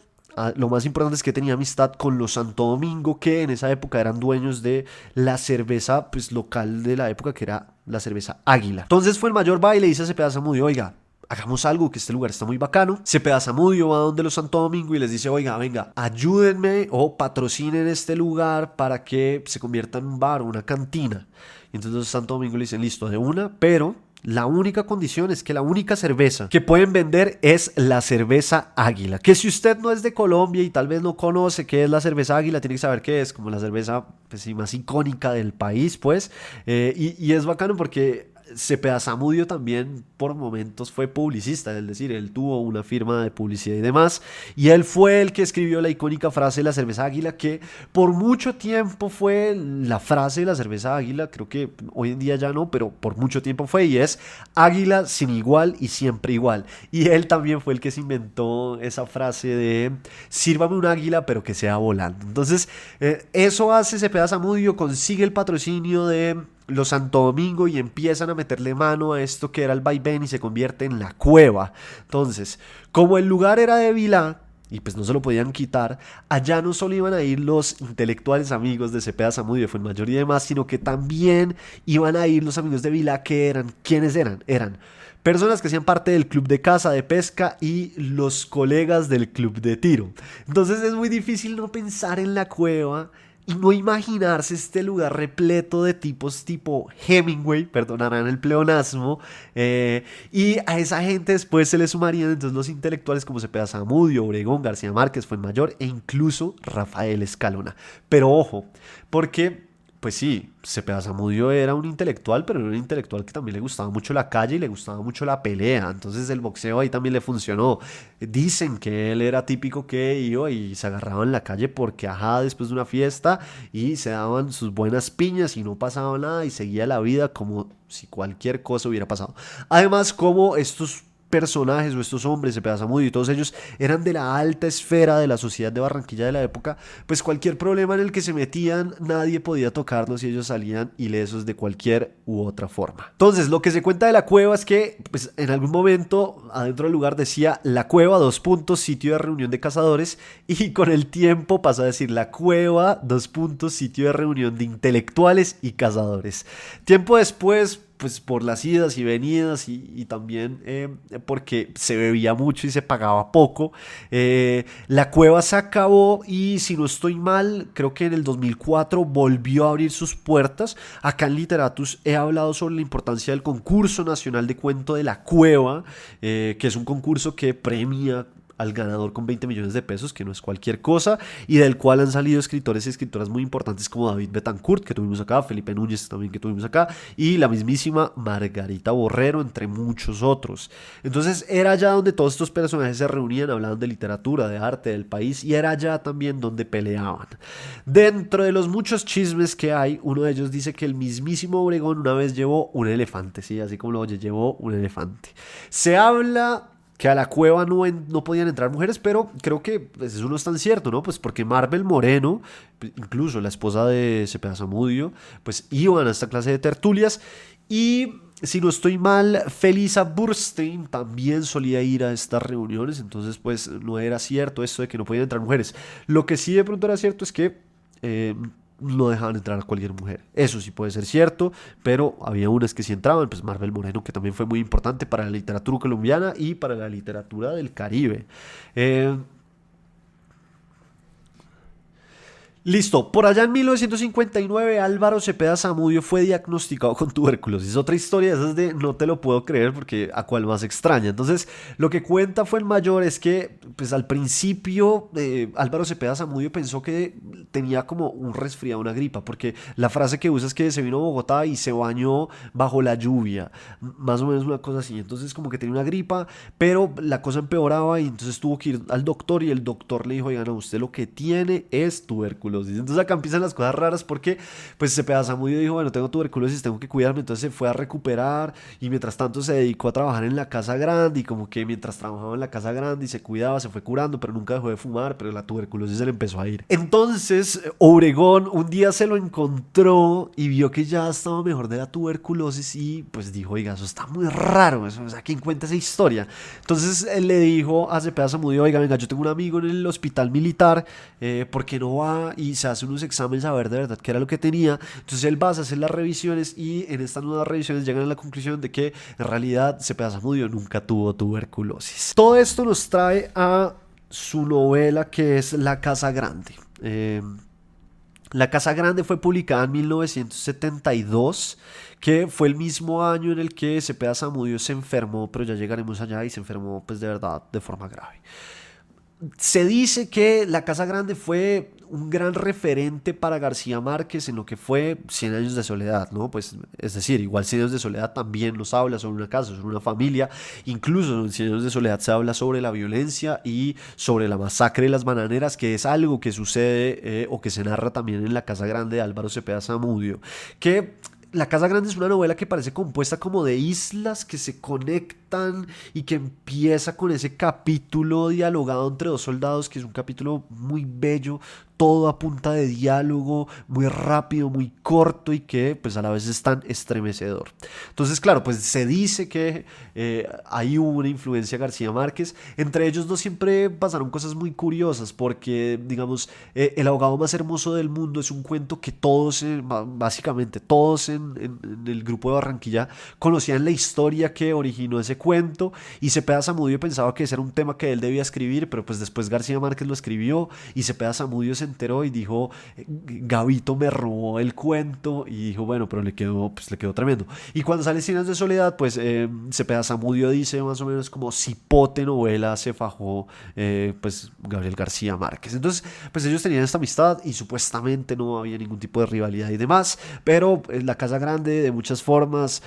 lo más importante es que tenía amistad con los Santo Domingo, que en esa época eran dueños de la cerveza pues, local de la época, que era la cerveza Águila. Entonces Fuenmayor va y le dice a Cepeda Zamudio: oiga, hagamos algo, que este lugar está muy bacano. Cepeda Zamudio va donde los Santo Domingo y les dice: oiga, venga, ayúdenme o patrocinen este lugar para que se convierta en un bar o una cantina. Y entonces los Santo Domingo le dicen: listo, de una, pero la única condición es que la única cerveza que pueden vender es la cerveza Águila. Que si usted no es de Colombia y tal vez no conoce qué es la cerveza Águila, tiene que saber que es como la cerveza pues, sí, más icónica del país, pues. Y es bacano porque Cepeda Zamudio también por momentos fue publicista, es decir, él tuvo una firma de publicidad y demás, y él fue el que escribió la icónica frase de la cerveza Águila, que por mucho tiempo fue la frase de la cerveza Águila. Creo que hoy en día ya no, pero por mucho tiempo fue, y es: Águila sin igual y siempre igual. Y él también fue el que se inventó esa frase de sírvame un águila pero que sea volando. Entonces eso hace Cepeda Zamudio, consigue el patrocinio de los Santo Domingo y empiezan a meterle mano a esto que era el Vaivén y se convierte en La Cueva. Entonces, como el lugar era de Vilá y pues no se lo podían quitar, allá no solo iban a ir los intelectuales amigos de Cepeda Zamudio, de Fuenmayor y demás, sino que también iban a ir los amigos de Vilá, que eran, ¿quiénes eran? Eran personas que hacían parte del club de caza, de pesca y los colegas del club de tiro. Entonces es muy difícil no pensar en La Cueva y no imaginarse este lugar repleto de tipos tipo Hemingway, perdonarán el pleonasmo, y a esa gente después se le sumarían entonces los intelectuales como Cepeda Zamudio, Obregón, García Márquez, Fuenmayor e incluso Rafael Escalona. Pero ojo, porque pues sí, Cepeda Zamudio era un intelectual, pero era un intelectual que también le gustaba mucho la calle y le gustaba mucho la pelea. Entonces el boxeo ahí también le funcionó. Dicen que él era típico que iba y se agarraba en la calle porque, ajá, después de una fiesta y se daban sus buenas piñas y no pasaba nada y seguía la vida como si cualquier cosa hubiera pasado. Además, como estos personajes o estos hombres, Cepeda Zamudio y todos ellos, eran de la alta esfera de la sociedad de Barranquilla de la época, pues cualquier problema en el que se metían, nadie podía tocarlos y ellos salían ilesos de cualquier u otra forma. Entonces, lo que se cuenta de la cueva es que, pues, en algún momento, adentro del lugar decía la cueva, dos puntos, sitio de reunión de cazadores, y con el tiempo pasó a decir la cueva, dos puntos, sitio de reunión de intelectuales y cazadores. Tiempo después, pues por las idas y venidas y también porque se bebía mucho y se pagaba poco, la cueva se acabó y si no estoy mal, creo que en el 2004 volvió a abrir sus puertas. Acá en Literatus he hablado sobre la importancia del concurso nacional de cuento de la cueva, que es un concurso que premia al ganador con 20 millones de pesos, que no es cualquier cosa, y del cual han salido escritores y escritoras muy importantes como David Betancourt, que tuvimos acá, Felipe Núñez también, que tuvimos acá, y la mismísima Margarita Borrero, entre muchos otros. Entonces era allá donde todos estos personajes se reunían, hablaban de literatura, de arte, del país, y era allá también donde peleaban. Dentro de los muchos chismes que hay, uno de ellos dice que el mismísimo Obregón una vez llevó un elefante, sí, así como lo oye, llevó un elefante. Se habla que a la cueva no podían entrar mujeres, pero creo que pues, eso no es tan cierto, ¿no? Pues porque Marvel Moreno, incluso la esposa de Cepeda Zamudio, pues iban a esta clase de tertulias y si no estoy mal, Felisa Burstein también solía ir a estas reuniones, entonces pues no era cierto esto de que no podían entrar mujeres. Lo que sí de pronto era cierto es que no dejaban entrar a cualquier mujer. Eso sí puede ser cierto, pero había unas que sí entraban, pues Marvel Moreno, que también fue muy importante para la literatura colombiana y para la literatura del Caribe. Eh, Listo, por allá en 1959 Álvaro Cepeda Zamudio fue diagnosticado con tuberculosis. Otra historia, esa es de no te lo puedo creer porque a cuál más extraña. Entonces, lo que cuenta fue el mayor es que pues al principio Álvaro Cepeda Zamudio pensó que tenía como un resfriado, una gripa, porque la frase que usa es que se vino a Bogotá y se bañó bajo la lluvia, más o menos una cosa así. Entonces como que tenía una gripa, pero la cosa empeoraba y entonces tuvo que ir al doctor y el doctor le dijo, oigan, usted lo que tiene es tuberculosis. Entonces acá empiezan las cosas raras porque pues Cepeda Zamudio dijo, bueno, tengo tuberculosis, tengo que cuidarme, entonces se fue a recuperar y mientras tanto se dedicó a trabajar en la casa grande y como que mientras trabajaba en la casa grande y se cuidaba, se fue curando, pero nunca dejó de fumar, pero la tuberculosis se le empezó a ir. Entonces Obregón un día se lo encontró y vio que ya estaba mejor de la tuberculosis y pues dijo, oiga, eso está muy raro, eso, o sea, ¿quién cuenta esa historia? Entonces él le dijo a Cepeda Zamudio, oiga, venga, yo tengo un amigo en el hospital militar, ¿por qué no va y se hace unos exámenes a ver de verdad qué era lo que tenía? Entonces él va a hacer las revisiones y en estas nuevas revisiones llegan a la conclusión de que en realidad Cepeda Zamudio nunca tuvo tuberculosis. Todo esto nos trae a su novela que es La Casa Grande. La Casa Grande fue publicada en 1972, que fue el mismo año en el que Cepeda Zamudio se enfermó, pero ya llegaremos allá, y se enfermó pues de verdad de forma grave. Se dice que La Casa Grande fue un gran referente para García Márquez en lo que fue Cien años de soledad, ¿no? Pues, es decir, igual Cien años de soledad también nos habla sobre una casa, sobre una familia, incluso en Cien años de soledad se habla sobre la violencia y sobre la masacre de las bananeras, que es algo que sucede o que se narra también en La Casa Grande de Álvaro Cepeda Zamudio, que La Casa Grande es una novela que parece compuesta como de islas que se conectan y que empieza con ese capítulo dialogado entre dos soldados, que es un capítulo muy bello, todo a punta de diálogo, muy rápido, muy corto y que pues a la vez es tan estremecedor. Entonces, claro, pues se dice que ahí hubo una influencia de García Márquez. Entre ellos dos siempre pasaron cosas muy curiosas porque, digamos, El abogado más hermoso del mundo es un cuento que todos, básicamente todos en el grupo de Barranquilla conocían la historia que originó ese cuento y Cepeda Zamudio pensaba que ese era un tema que él debía escribir, pero pues después García Márquez lo escribió y Cepeda Zamudio se enteró y dijo, Gavito me robó el cuento, y dijo, bueno, pero le quedó tremendo. Y cuando sale Cien años de soledad, pues Cepeda Zamudio dice más o menos como cipote novela se fajó pues Gabriel García Márquez. Entonces, pues ellos tenían esta amistad y supuestamente no había ningún tipo de rivalidad y demás, pero La Casa Grande de muchas formas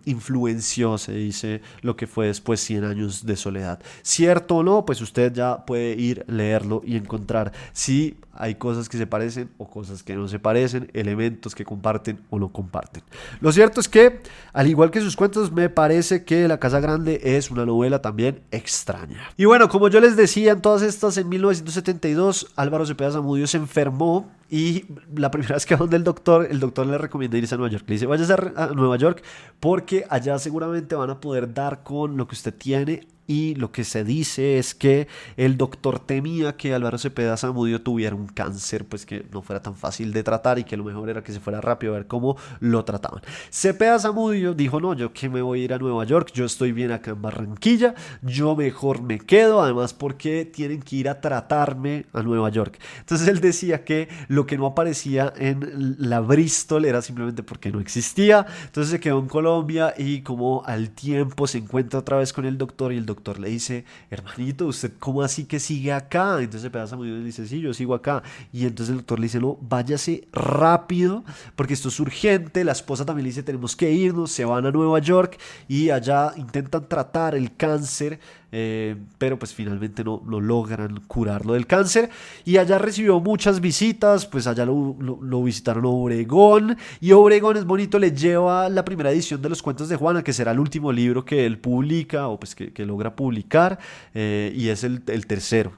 influenció, se dice, lo que fue después Cien años de soledad. ¿Cierto o no? Pues usted ya puede ir, leerlo y encontrar si hay cosas que se parecen o cosas que no se parecen, elementos que comparten o no comparten. Lo cierto es que, al igual que sus cuentos, me parece que La Casa Grande es una novela también extraña. Y bueno, como yo les decía, en todas estas, en 1972, Álvaro Cepeda Zamudio se enfermó. Y la primera vez que va donde el doctor le recomienda irse a Nueva York. Le dice, váyase a Nueva York porque allá seguramente van a poder dar con lo que usted tiene. Y lo que se dice es que el doctor temía que Álvaro Cepeda Zamudio tuviera un cáncer, pues que no fuera tan fácil de tratar y que lo mejor era que se fuera rápido a ver cómo lo trataban. Cepeda Zamudio dijo, no, yo que me voy a ir a Nueva York, yo estoy bien acá en Barranquilla, yo mejor me quedo, además porque tienen que ir a tratarme a Nueva York. Entonces él decía que lo que no aparecía en la Bristol era simplemente porque no existía, entonces se quedó en Colombia y como al tiempo se encuentra otra vez con el doctor y el doctor le dice, hermanito, ¿usted cómo así que sigue acá? Entonces Cepeda Zamudio le dice, sí, yo sigo acá. Y entonces el doctor le dice, no, váyase rápido, porque esto es urgente. La esposa también le dice, tenemos que irnos, se van a Nueva York y allá intentan tratar el cáncer, pero pues finalmente no logran curarlo del cáncer. Y allá recibió muchas visitas, pues allá lo visitaron Obregón, y Obregón, es bonito, le lleva la primera edición de los cuentos de Juana, que será el último libro que él publica, o pues que logra publicar, y es el tercero.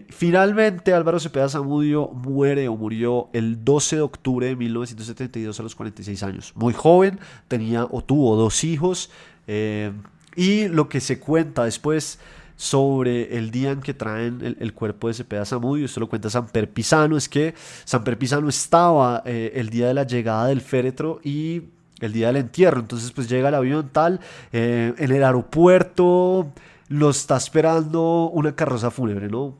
Finalmente Álvaro Cepeda Zamudio murió el 12 de octubre de 1972 a los 46 años. Muy joven, tenía o tuvo 2 hijos, y lo que se cuenta después sobre el día en que traen el cuerpo de Cepeda Zamudio, esto lo cuenta Samper Pizano, es que Samper Pizano estaba el día de la llegada del féretro y el día del entierro. Entonces pues llega el avión tal, en el aeropuerto lo está esperando una carroza fúnebre, ¿no?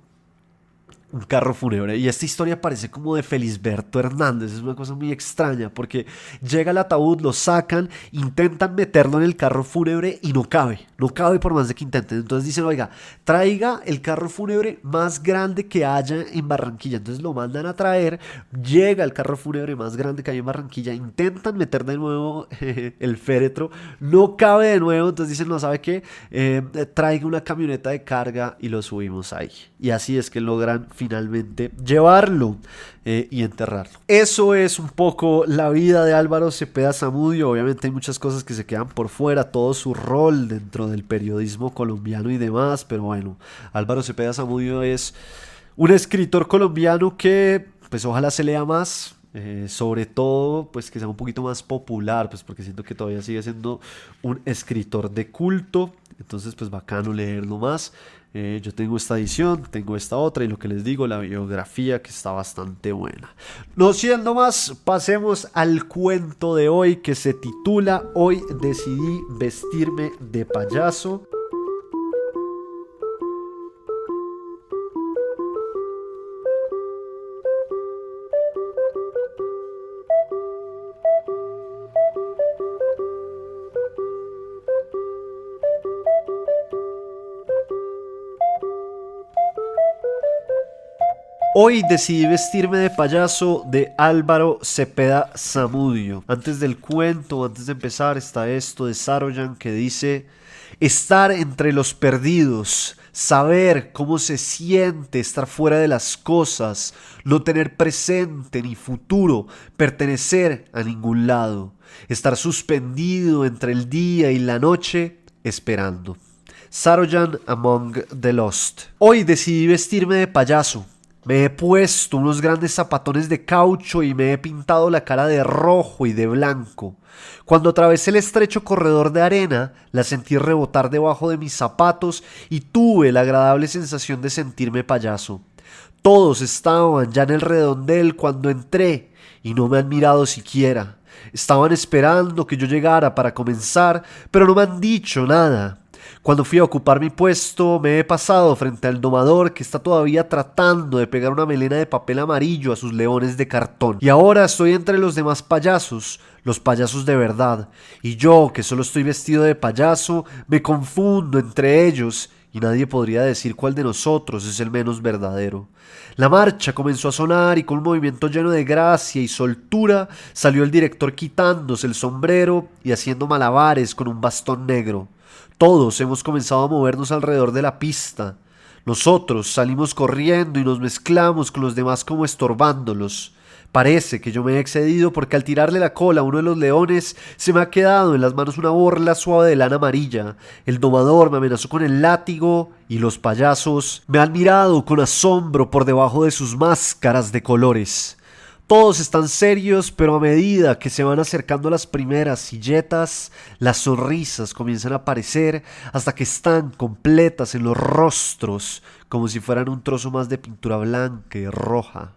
Un carro fúnebre. Y esta historia parece como de Felisberto Hernández. Es una cosa muy extraña porque llega el ataúd, lo sacan, intentan meterlo en el carro fúnebre y no cabe. No cabe por más de que intenten. Entonces dicen, oiga, traiga el carro fúnebre más grande que haya en Barranquilla. Entonces lo mandan a traer. Llega el carro fúnebre más grande que hay en Barranquilla. Intentan meter de nuevo el féretro. No cabe de nuevo. Entonces dicen, no, ¿sabe qué? Traiga una camioneta de carga y lo subimos ahí. Y así es que logran finalmente llevarlo y enterrarlo. Eso es un poco la vida de Álvaro Cepeda Zamudio. Obviamente hay muchas cosas que se quedan por fuera, todo su rol dentro del periodismo colombiano y demás, pero bueno, Álvaro Cepeda Zamudio es un escritor colombiano que pues ojalá se lea más. Sobre todo pues que sea un poquito más popular, pues porque siento que todavía sigue siendo un escritor de culto, entonces pues bacano leerlo más. Yo tengo esta edición, tengo esta otra y lo que les digo, la biografía que está bastante buena. No siendo más, pasemos al cuento de hoy que se titula Hoy decidí vestirme de payaso. Hoy decidí vestirme de payaso, de Álvaro Cepeda Zamudio. Antes del cuento, antes de empezar, está esto de Saroyan que dice: estar entre los perdidos, saber cómo se siente estar fuera de las cosas, no tener presente ni futuro, pertenecer a ningún lado, estar suspendido entre el día y la noche, esperando. Saroyan Among the Lost. Hoy decidí vestirme de payaso. Me he puesto unos grandes zapatones de caucho y me he pintado la cara de rojo y de blanco. Cuando atravesé el estrecho corredor de arena, la sentí rebotar debajo de mis zapatos y tuve la agradable sensación de sentirme payaso. Todos estaban ya en el redondel cuando entré y no me han mirado siquiera. Estaban esperando que yo llegara para comenzar, pero no me han dicho nada. Cuando fui a ocupar mi puesto, me he pasado frente al domador que está todavía tratando de pegar una melena de papel amarillo a sus leones de cartón. Y ahora estoy entre los demás payasos, los payasos de verdad. Y yo, que solo estoy vestido de payaso, me confundo entre ellos y nadie podría decir cuál de nosotros es el menos verdadero. La marcha comenzó a sonar y con un movimiento lleno de gracia y soltura salió el director quitándose el sombrero y haciendo malabares con un bastón negro. Todos hemos comenzado a movernos alrededor de la pista. Nosotros salimos corriendo y nos mezclamos con los demás como estorbándolos. Parece que yo me he excedido porque al tirarle la cola a uno de los leones se me ha quedado en las manos una borla suave de lana amarilla. El domador me amenazó con el látigo y los payasos me han mirado con asombro por debajo de sus máscaras de colores. Todos están serios, pero a medida que se van acercando las primeras silletas, las sonrisas comienzan a aparecer hasta que están completas en los rostros, como si fueran un trozo más de pintura blanca y roja.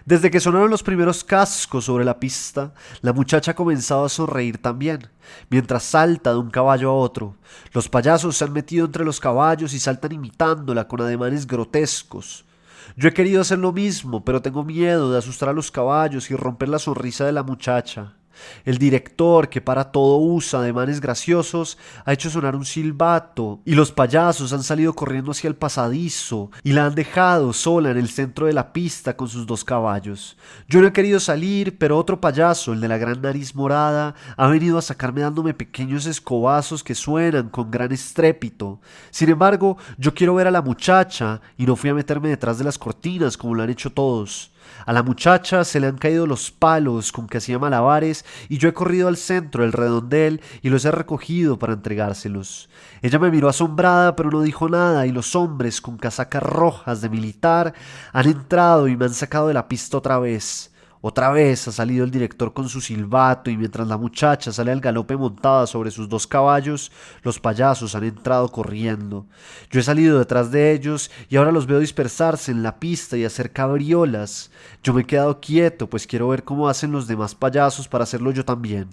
Desde que sonaron los primeros cascos sobre la pista, la muchacha ha comenzado a sonreír también, mientras salta de un caballo a otro. Los payasos se han metido entre los caballos y saltan imitándola con ademanes grotescos. Yo he querido hacer lo mismo, pero tengo miedo de asustar a los caballos y romper la sonrisa de la muchacha. El director, que para todo usa ademanes graciosos, ha hecho sonar un silbato y los payasos han salido corriendo hacia el pasadizo y la han dejado sola en el centro de la pista con sus dos caballos. Yo no he querido salir, pero otro payaso, el de la gran nariz morada, ha venido a sacarme dándome pequeños escobazos que suenan con gran estrépito. Sin embargo, yo quiero ver a la muchacha y no fui a meterme detrás de las cortinas como lo han hecho todos. A la muchacha se le han caído los palos con que hacía malabares y yo he corrido al centro del redondel y los he recogido para entregárselos. Ella me miró asombrada pero no dijo nada y los hombres con casacas rojas de militar han entrado y me han sacado de la pista otra vez. Otra vez ha salido el director con su silbato y mientras la muchacha sale al galope montada sobre sus dos caballos, los payasos han entrado corriendo. Yo he salido detrás de ellos y ahora los veo dispersarse en la pista y hacer cabriolas. Yo me he quedado quieto pues quiero ver cómo hacen los demás payasos para hacerlo yo también.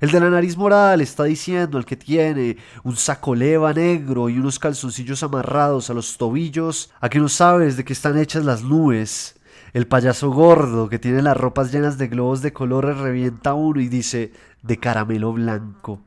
El de la nariz morada le está diciendo al que tiene un saco leva negro y unos calzoncillos amarrados a los tobillos, a que no sabes de qué están hechas las nubes. El payaso gordo que tiene las ropas llenas de globos de colores revienta a uno y dice de caramelo blanco.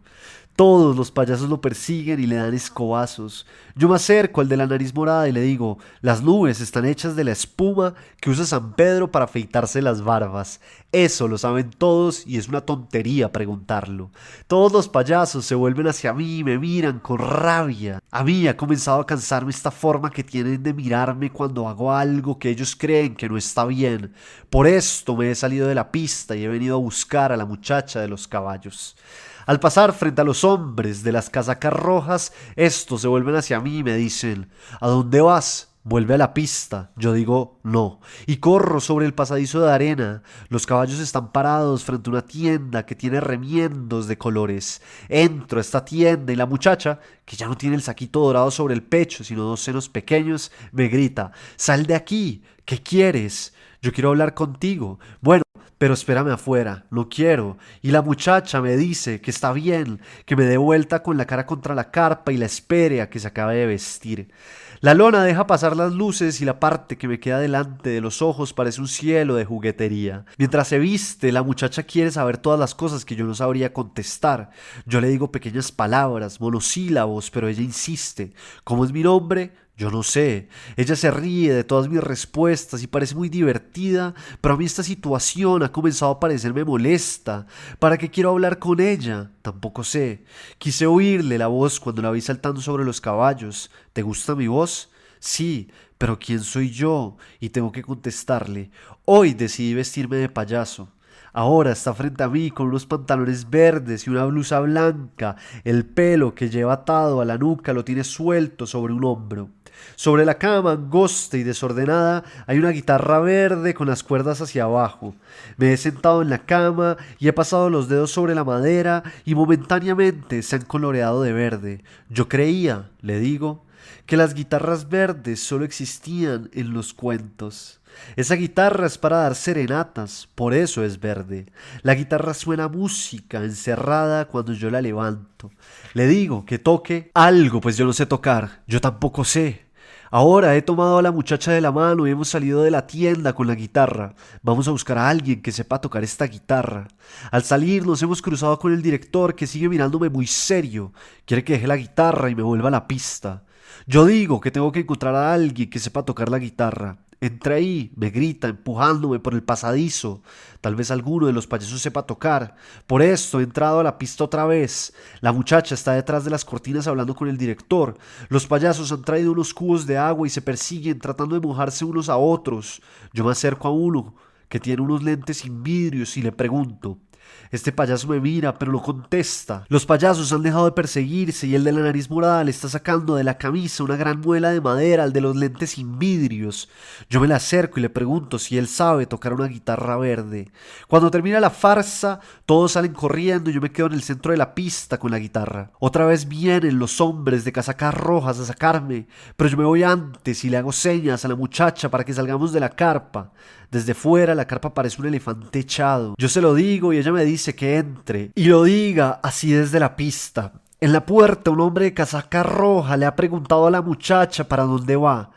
Todos los payasos lo persiguen y le dan escobazos. Yo me acerco al de la nariz morada y le digo, las nubes están hechas de la espuma que usa San Pedro para afeitarse las barbas. Eso lo saben todos y es una tontería preguntarlo. Todos los payasos se vuelven hacia mí y me miran con rabia. A mí ha comenzado a cansarme esta forma que tienen de mirarme cuando hago algo que ellos creen que no está bien. Por esto me he salido de la pista y he venido a buscar a la muchacha de los caballos. Al pasar frente a los hombres de las casacas rojas, estos se vuelven hacia mí y me dicen, ¿a dónde vas? Vuelve a la pista. Yo digo, no. Y corro sobre el pasadizo de arena. Los caballos están parados frente a una tienda que tiene remiendos de colores. Entro a esta tienda y la muchacha, que ya no tiene el saquito dorado sobre el pecho, sino dos senos pequeños, me grita, ¡sal de aquí! ¿Qué quieres? Yo quiero hablar contigo. Bueno, pero espérame afuera, no quiero. Y la muchacha me dice que está bien, que me dé vuelta con la cara contra la carpa y la espere a que se acabe de vestir. La lona deja pasar las luces y la parte que me queda delante de los ojos parece un cielo de juguetería. Mientras se viste, la muchacha quiere saber todas las cosas que yo no sabría contestar. Yo le digo pequeñas palabras, monosílabos, pero ella insiste. ¿Cómo es mi nombre? Yo no sé. Ella se ríe de todas mis respuestas y parece muy divertida, pero a mí esta situación ha comenzado a parecerme molesta. ¿Para qué quiero hablar con ella? Tampoco sé. Quise oírle la voz cuando la vi saltando sobre los caballos. ¿Te gusta mi voz? Sí, pero ¿quién soy yo? Y tengo que contestarle. Hoy decidí vestirme de payaso. Ahora está frente a mí con unos pantalones verdes y una blusa blanca. El pelo que lleva atado a la nuca lo tiene suelto sobre un hombro. Sobre la cama, angosta y desordenada, hay una guitarra verde con las cuerdas hacia abajo. Me he sentado en la cama y he pasado los dedos sobre la madera y momentáneamente se han coloreado de verde. Yo creía, le digo, que las guitarras verdes solo existían en los cuentos. Esa guitarra es para dar serenatas, por eso es verde. La guitarra suena música encerrada cuando yo la levanto. Le digo que toque algo, pues yo no sé tocar, yo tampoco sé. Ahora he tomado a la muchacha de la mano y hemos salido de la tienda con la guitarra. Vamos a buscar a alguien que sepa tocar esta guitarra. Al salir nos hemos cruzado con el director que sigue mirándome muy serio. Quiere que deje la guitarra y me vuelva a la pista. Yo digo que tengo que encontrar a alguien que sepa tocar la guitarra. Entra ahí, me grita, empujándome por el pasadizo. Tal vez alguno de los payasos sepa tocar. Por esto he entrado a la pista otra vez. La muchacha está detrás de las cortinas hablando con el director. Los payasos han traído unos cubos de agua y se persiguen tratando de mojarse unos a otros. Yo me acerco a uno que tiene unos lentes sin vidrios y le pregunto. Este payaso me mira, pero no contesta. Los payasos han dejado de perseguirse y el de la nariz morada le está sacando de la camisa una gran muela de madera al de los lentes sin vidrios. Yo me le acerco y le pregunto si él sabe tocar una guitarra verde. Cuando termina la farsa, todos salen corriendo y yo me quedo en el centro de la pista con la guitarra. Otra vez vienen los hombres de casacas rojas a sacarme, pero yo me voy antes y le hago señas a la muchacha para que salgamos de la carpa. Desde fuera la carpa parece un elefante echado. Yo se lo digo y ella me dice que entre. Y lo diga así desde la pista. En la puerta un hombre de casaca roja le ha preguntado a la muchacha para dónde va.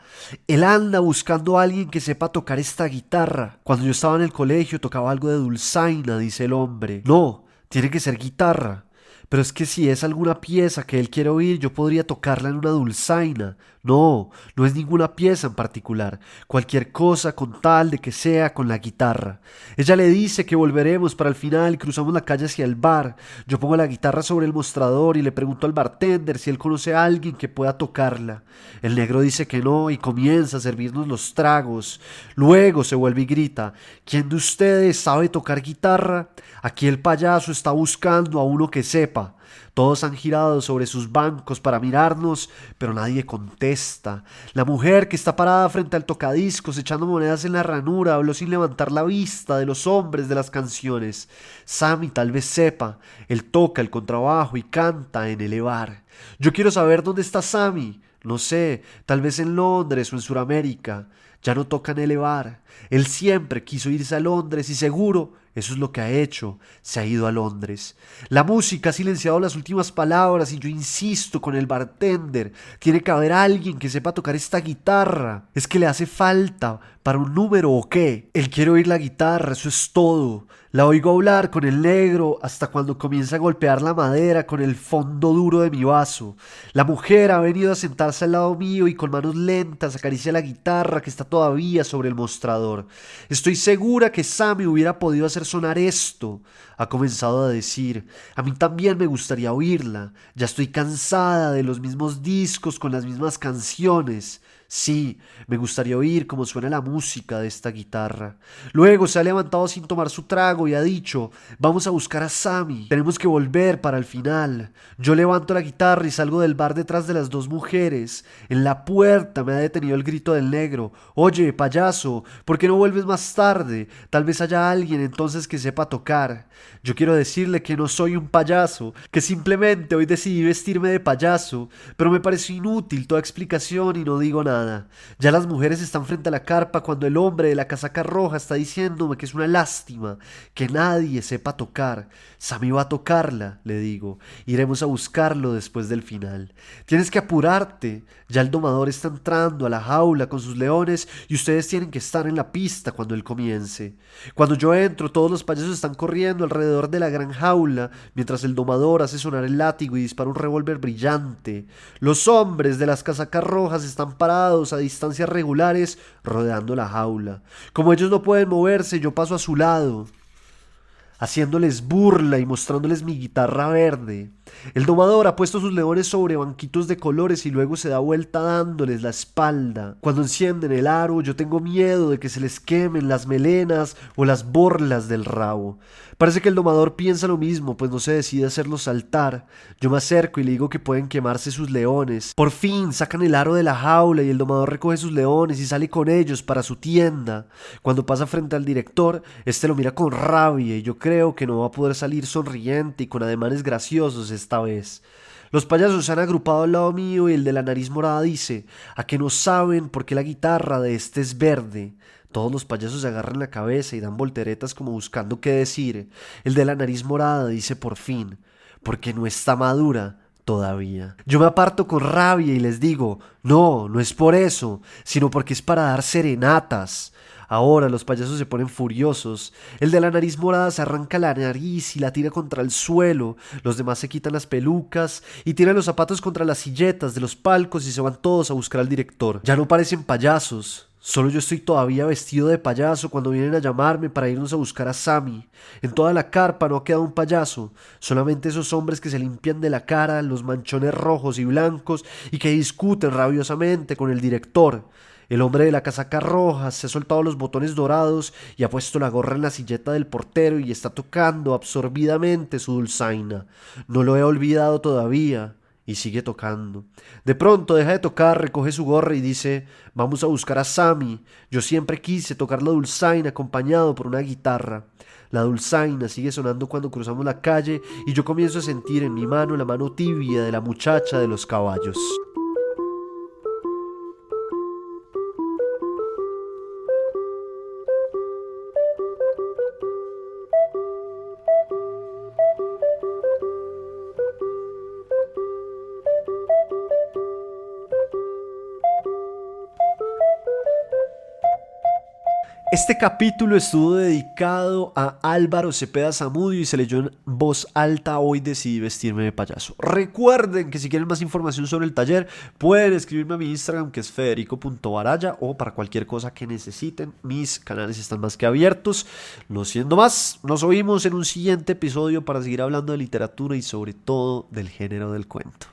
Él anda buscando a alguien que sepa tocar esta guitarra. Cuando yo estaba en el colegio tocaba algo de dulzaina, dice el hombre. No, tiene que ser guitarra. Pero es que si es alguna pieza que él quiere oír, yo podría tocarla en una dulzaina. No, no es ninguna pieza en particular. Cualquier cosa con tal de que sea con la guitarra. Ella le dice que volveremos para el final y cruzamos la calle hacia el bar. Yo pongo la guitarra sobre el mostrador y le pregunto al bartender si él conoce a alguien que pueda tocarla. El negro dice que no y comienza a servirnos los tragos. Luego se vuelve y grita: ¿Quién de ustedes sabe tocar guitarra? Aquí el payaso está buscando a uno que sepa. Todos han girado sobre sus bancos para mirarnos, pero nadie contesta. La mujer que está parada frente al tocadiscos echando monedas en la ranura habló sin levantar la vista de los hombres de las canciones. Sammy tal vez sepa, él toca el contrabajo y canta en el bar. Yo quiero saber dónde está Sammy. No sé, tal vez en Londres o en Sudamérica. Ya no toca en el bar. Él siempre quiso irse a Londres y seguro eso es lo que ha hecho, se ha ido a Londres. La música ha silenciado las últimas palabras y yo insisto con el bartender. Tiene que haber alguien que sepa tocar esta guitarra. ¿Es que le hace falta para un número o qué? Él quiere oír la guitarra, eso es todo. La oigo hablar con el negro hasta cuando comienza a golpear la madera con el fondo duro de mi vaso. La mujer ha venido a sentarse al lado mío y con manos lentas acaricia la guitarra que está todavía sobre el mostrador. Estoy segura que Sammy hubiera podido hacer sonar esto. Ha comenzado a decir: a mí también me gustaría oírla. Ya estoy cansada de los mismos discos con las mismas canciones. Sí, me gustaría oír cómo suena la música de esta guitarra. Luego se ha levantado sin tomar su trago y ha dicho: vamos a buscar a Sammy. Tenemos que volver para el final. Yo levanto la guitarra y salgo del bar detrás de las dos mujeres. En la puerta me ha detenido el grito del negro: oye, payaso, ¿por qué no vuelves más tarde? Tal vez haya alguien entonces que sepa tocar. Yo quiero decirle que no soy un payaso, que simplemente hoy decidí vestirme de payaso, pero me pareció inútil toda explicación y no digo nada. Ya las mujeres están frente a la carpa cuando el hombre de la casaca roja está diciéndome que es una lástima que nadie sepa tocar. Sammy va a tocarla, le digo. Iremos a buscarlo después del final. Tienes que apurarte. Ya el domador está entrando a la jaula con sus leones y ustedes tienen que estar en la pista cuando él comience. Cuando yo entro, todos los payasos están corriendo alrededor de la gran jaula mientras el domador hace sonar el látigo y dispara un revólver brillante. Los hombres de las casacas rojas están parados a distancias regulares rodeando la jaula. Como ellos no pueden moverse, yo paso a su lado, haciéndoles burla y mostrándoles mi guitarra verde. El domador ha puesto sus leones sobre banquitos de colores y luego se da vuelta dándoles la espalda. Cuando encienden el aro, yo tengo miedo de que se les quemen las melenas o las borlas del rabo. Parece que el domador piensa lo mismo, pues no se decide hacerlos saltar. Yo me acerco y le digo que pueden quemarse sus leones. Por fin sacan el aro de la jaula y el domador recoge sus leones y sale con ellos para su tienda. Cuando pasa frente al director, este lo mira con rabia y yo creo que no va a poder salir sonriente y con ademanes graciosos esta vez. Los payasos se han agrupado al lado mío y el de la nariz morada dice: ¿a que no saben por qué la guitarra de este es verde? Todos los payasos se agarran la cabeza y dan volteretas como buscando qué decir. El de la nariz morada dice por fin: porque no está madura todavía. Yo me aparto con rabia y les digo: no, no es por eso, sino porque es para dar serenatas. Ahora los payasos se ponen furiosos. El de la nariz morada se arranca la nariz y la tira contra el suelo. Los demás se quitan las pelucas y tiran los zapatos contra las silletas de los palcos y se van todos a buscar al director. Ya no parecen payasos, Solo yo estoy todavía vestido de payaso cuando vienen a llamarme para irnos a buscar a Sammy. En toda la carpa no ha quedado un payaso, solamente esos hombres que se limpian de la cara los manchones rojos y blancos y que discuten rabiosamente con el director. El hombre de la casaca roja se ha soltado los botones dorados y ha puesto la gorra en la silleta del portero y está tocando absorbidamente su dulzaina. No lo he olvidado todavía. Y sigue tocando. De pronto deja de tocar, recoge su gorra y dice: vamos a buscar a Sammy. Yo siempre quise tocar la dulzaina acompañado por una guitarra. La dulzaina sigue sonando cuando cruzamos la calle y yo comienzo a sentir en mi mano la mano tibia de la muchacha de los caballos. Este capítulo estuvo dedicado a Álvaro Cepeda Zamudio y se leyó en voz alta. Hoy decidí vestirme de payaso. Recuerden que si quieren más información sobre el taller pueden escribirme a mi Instagram, que es federico.baraya, o para cualquier cosa que necesiten. Mis canales están más que abiertos. No siendo más, nos oímos en un siguiente episodio para seguir hablando de literatura y sobre todo del género del cuento.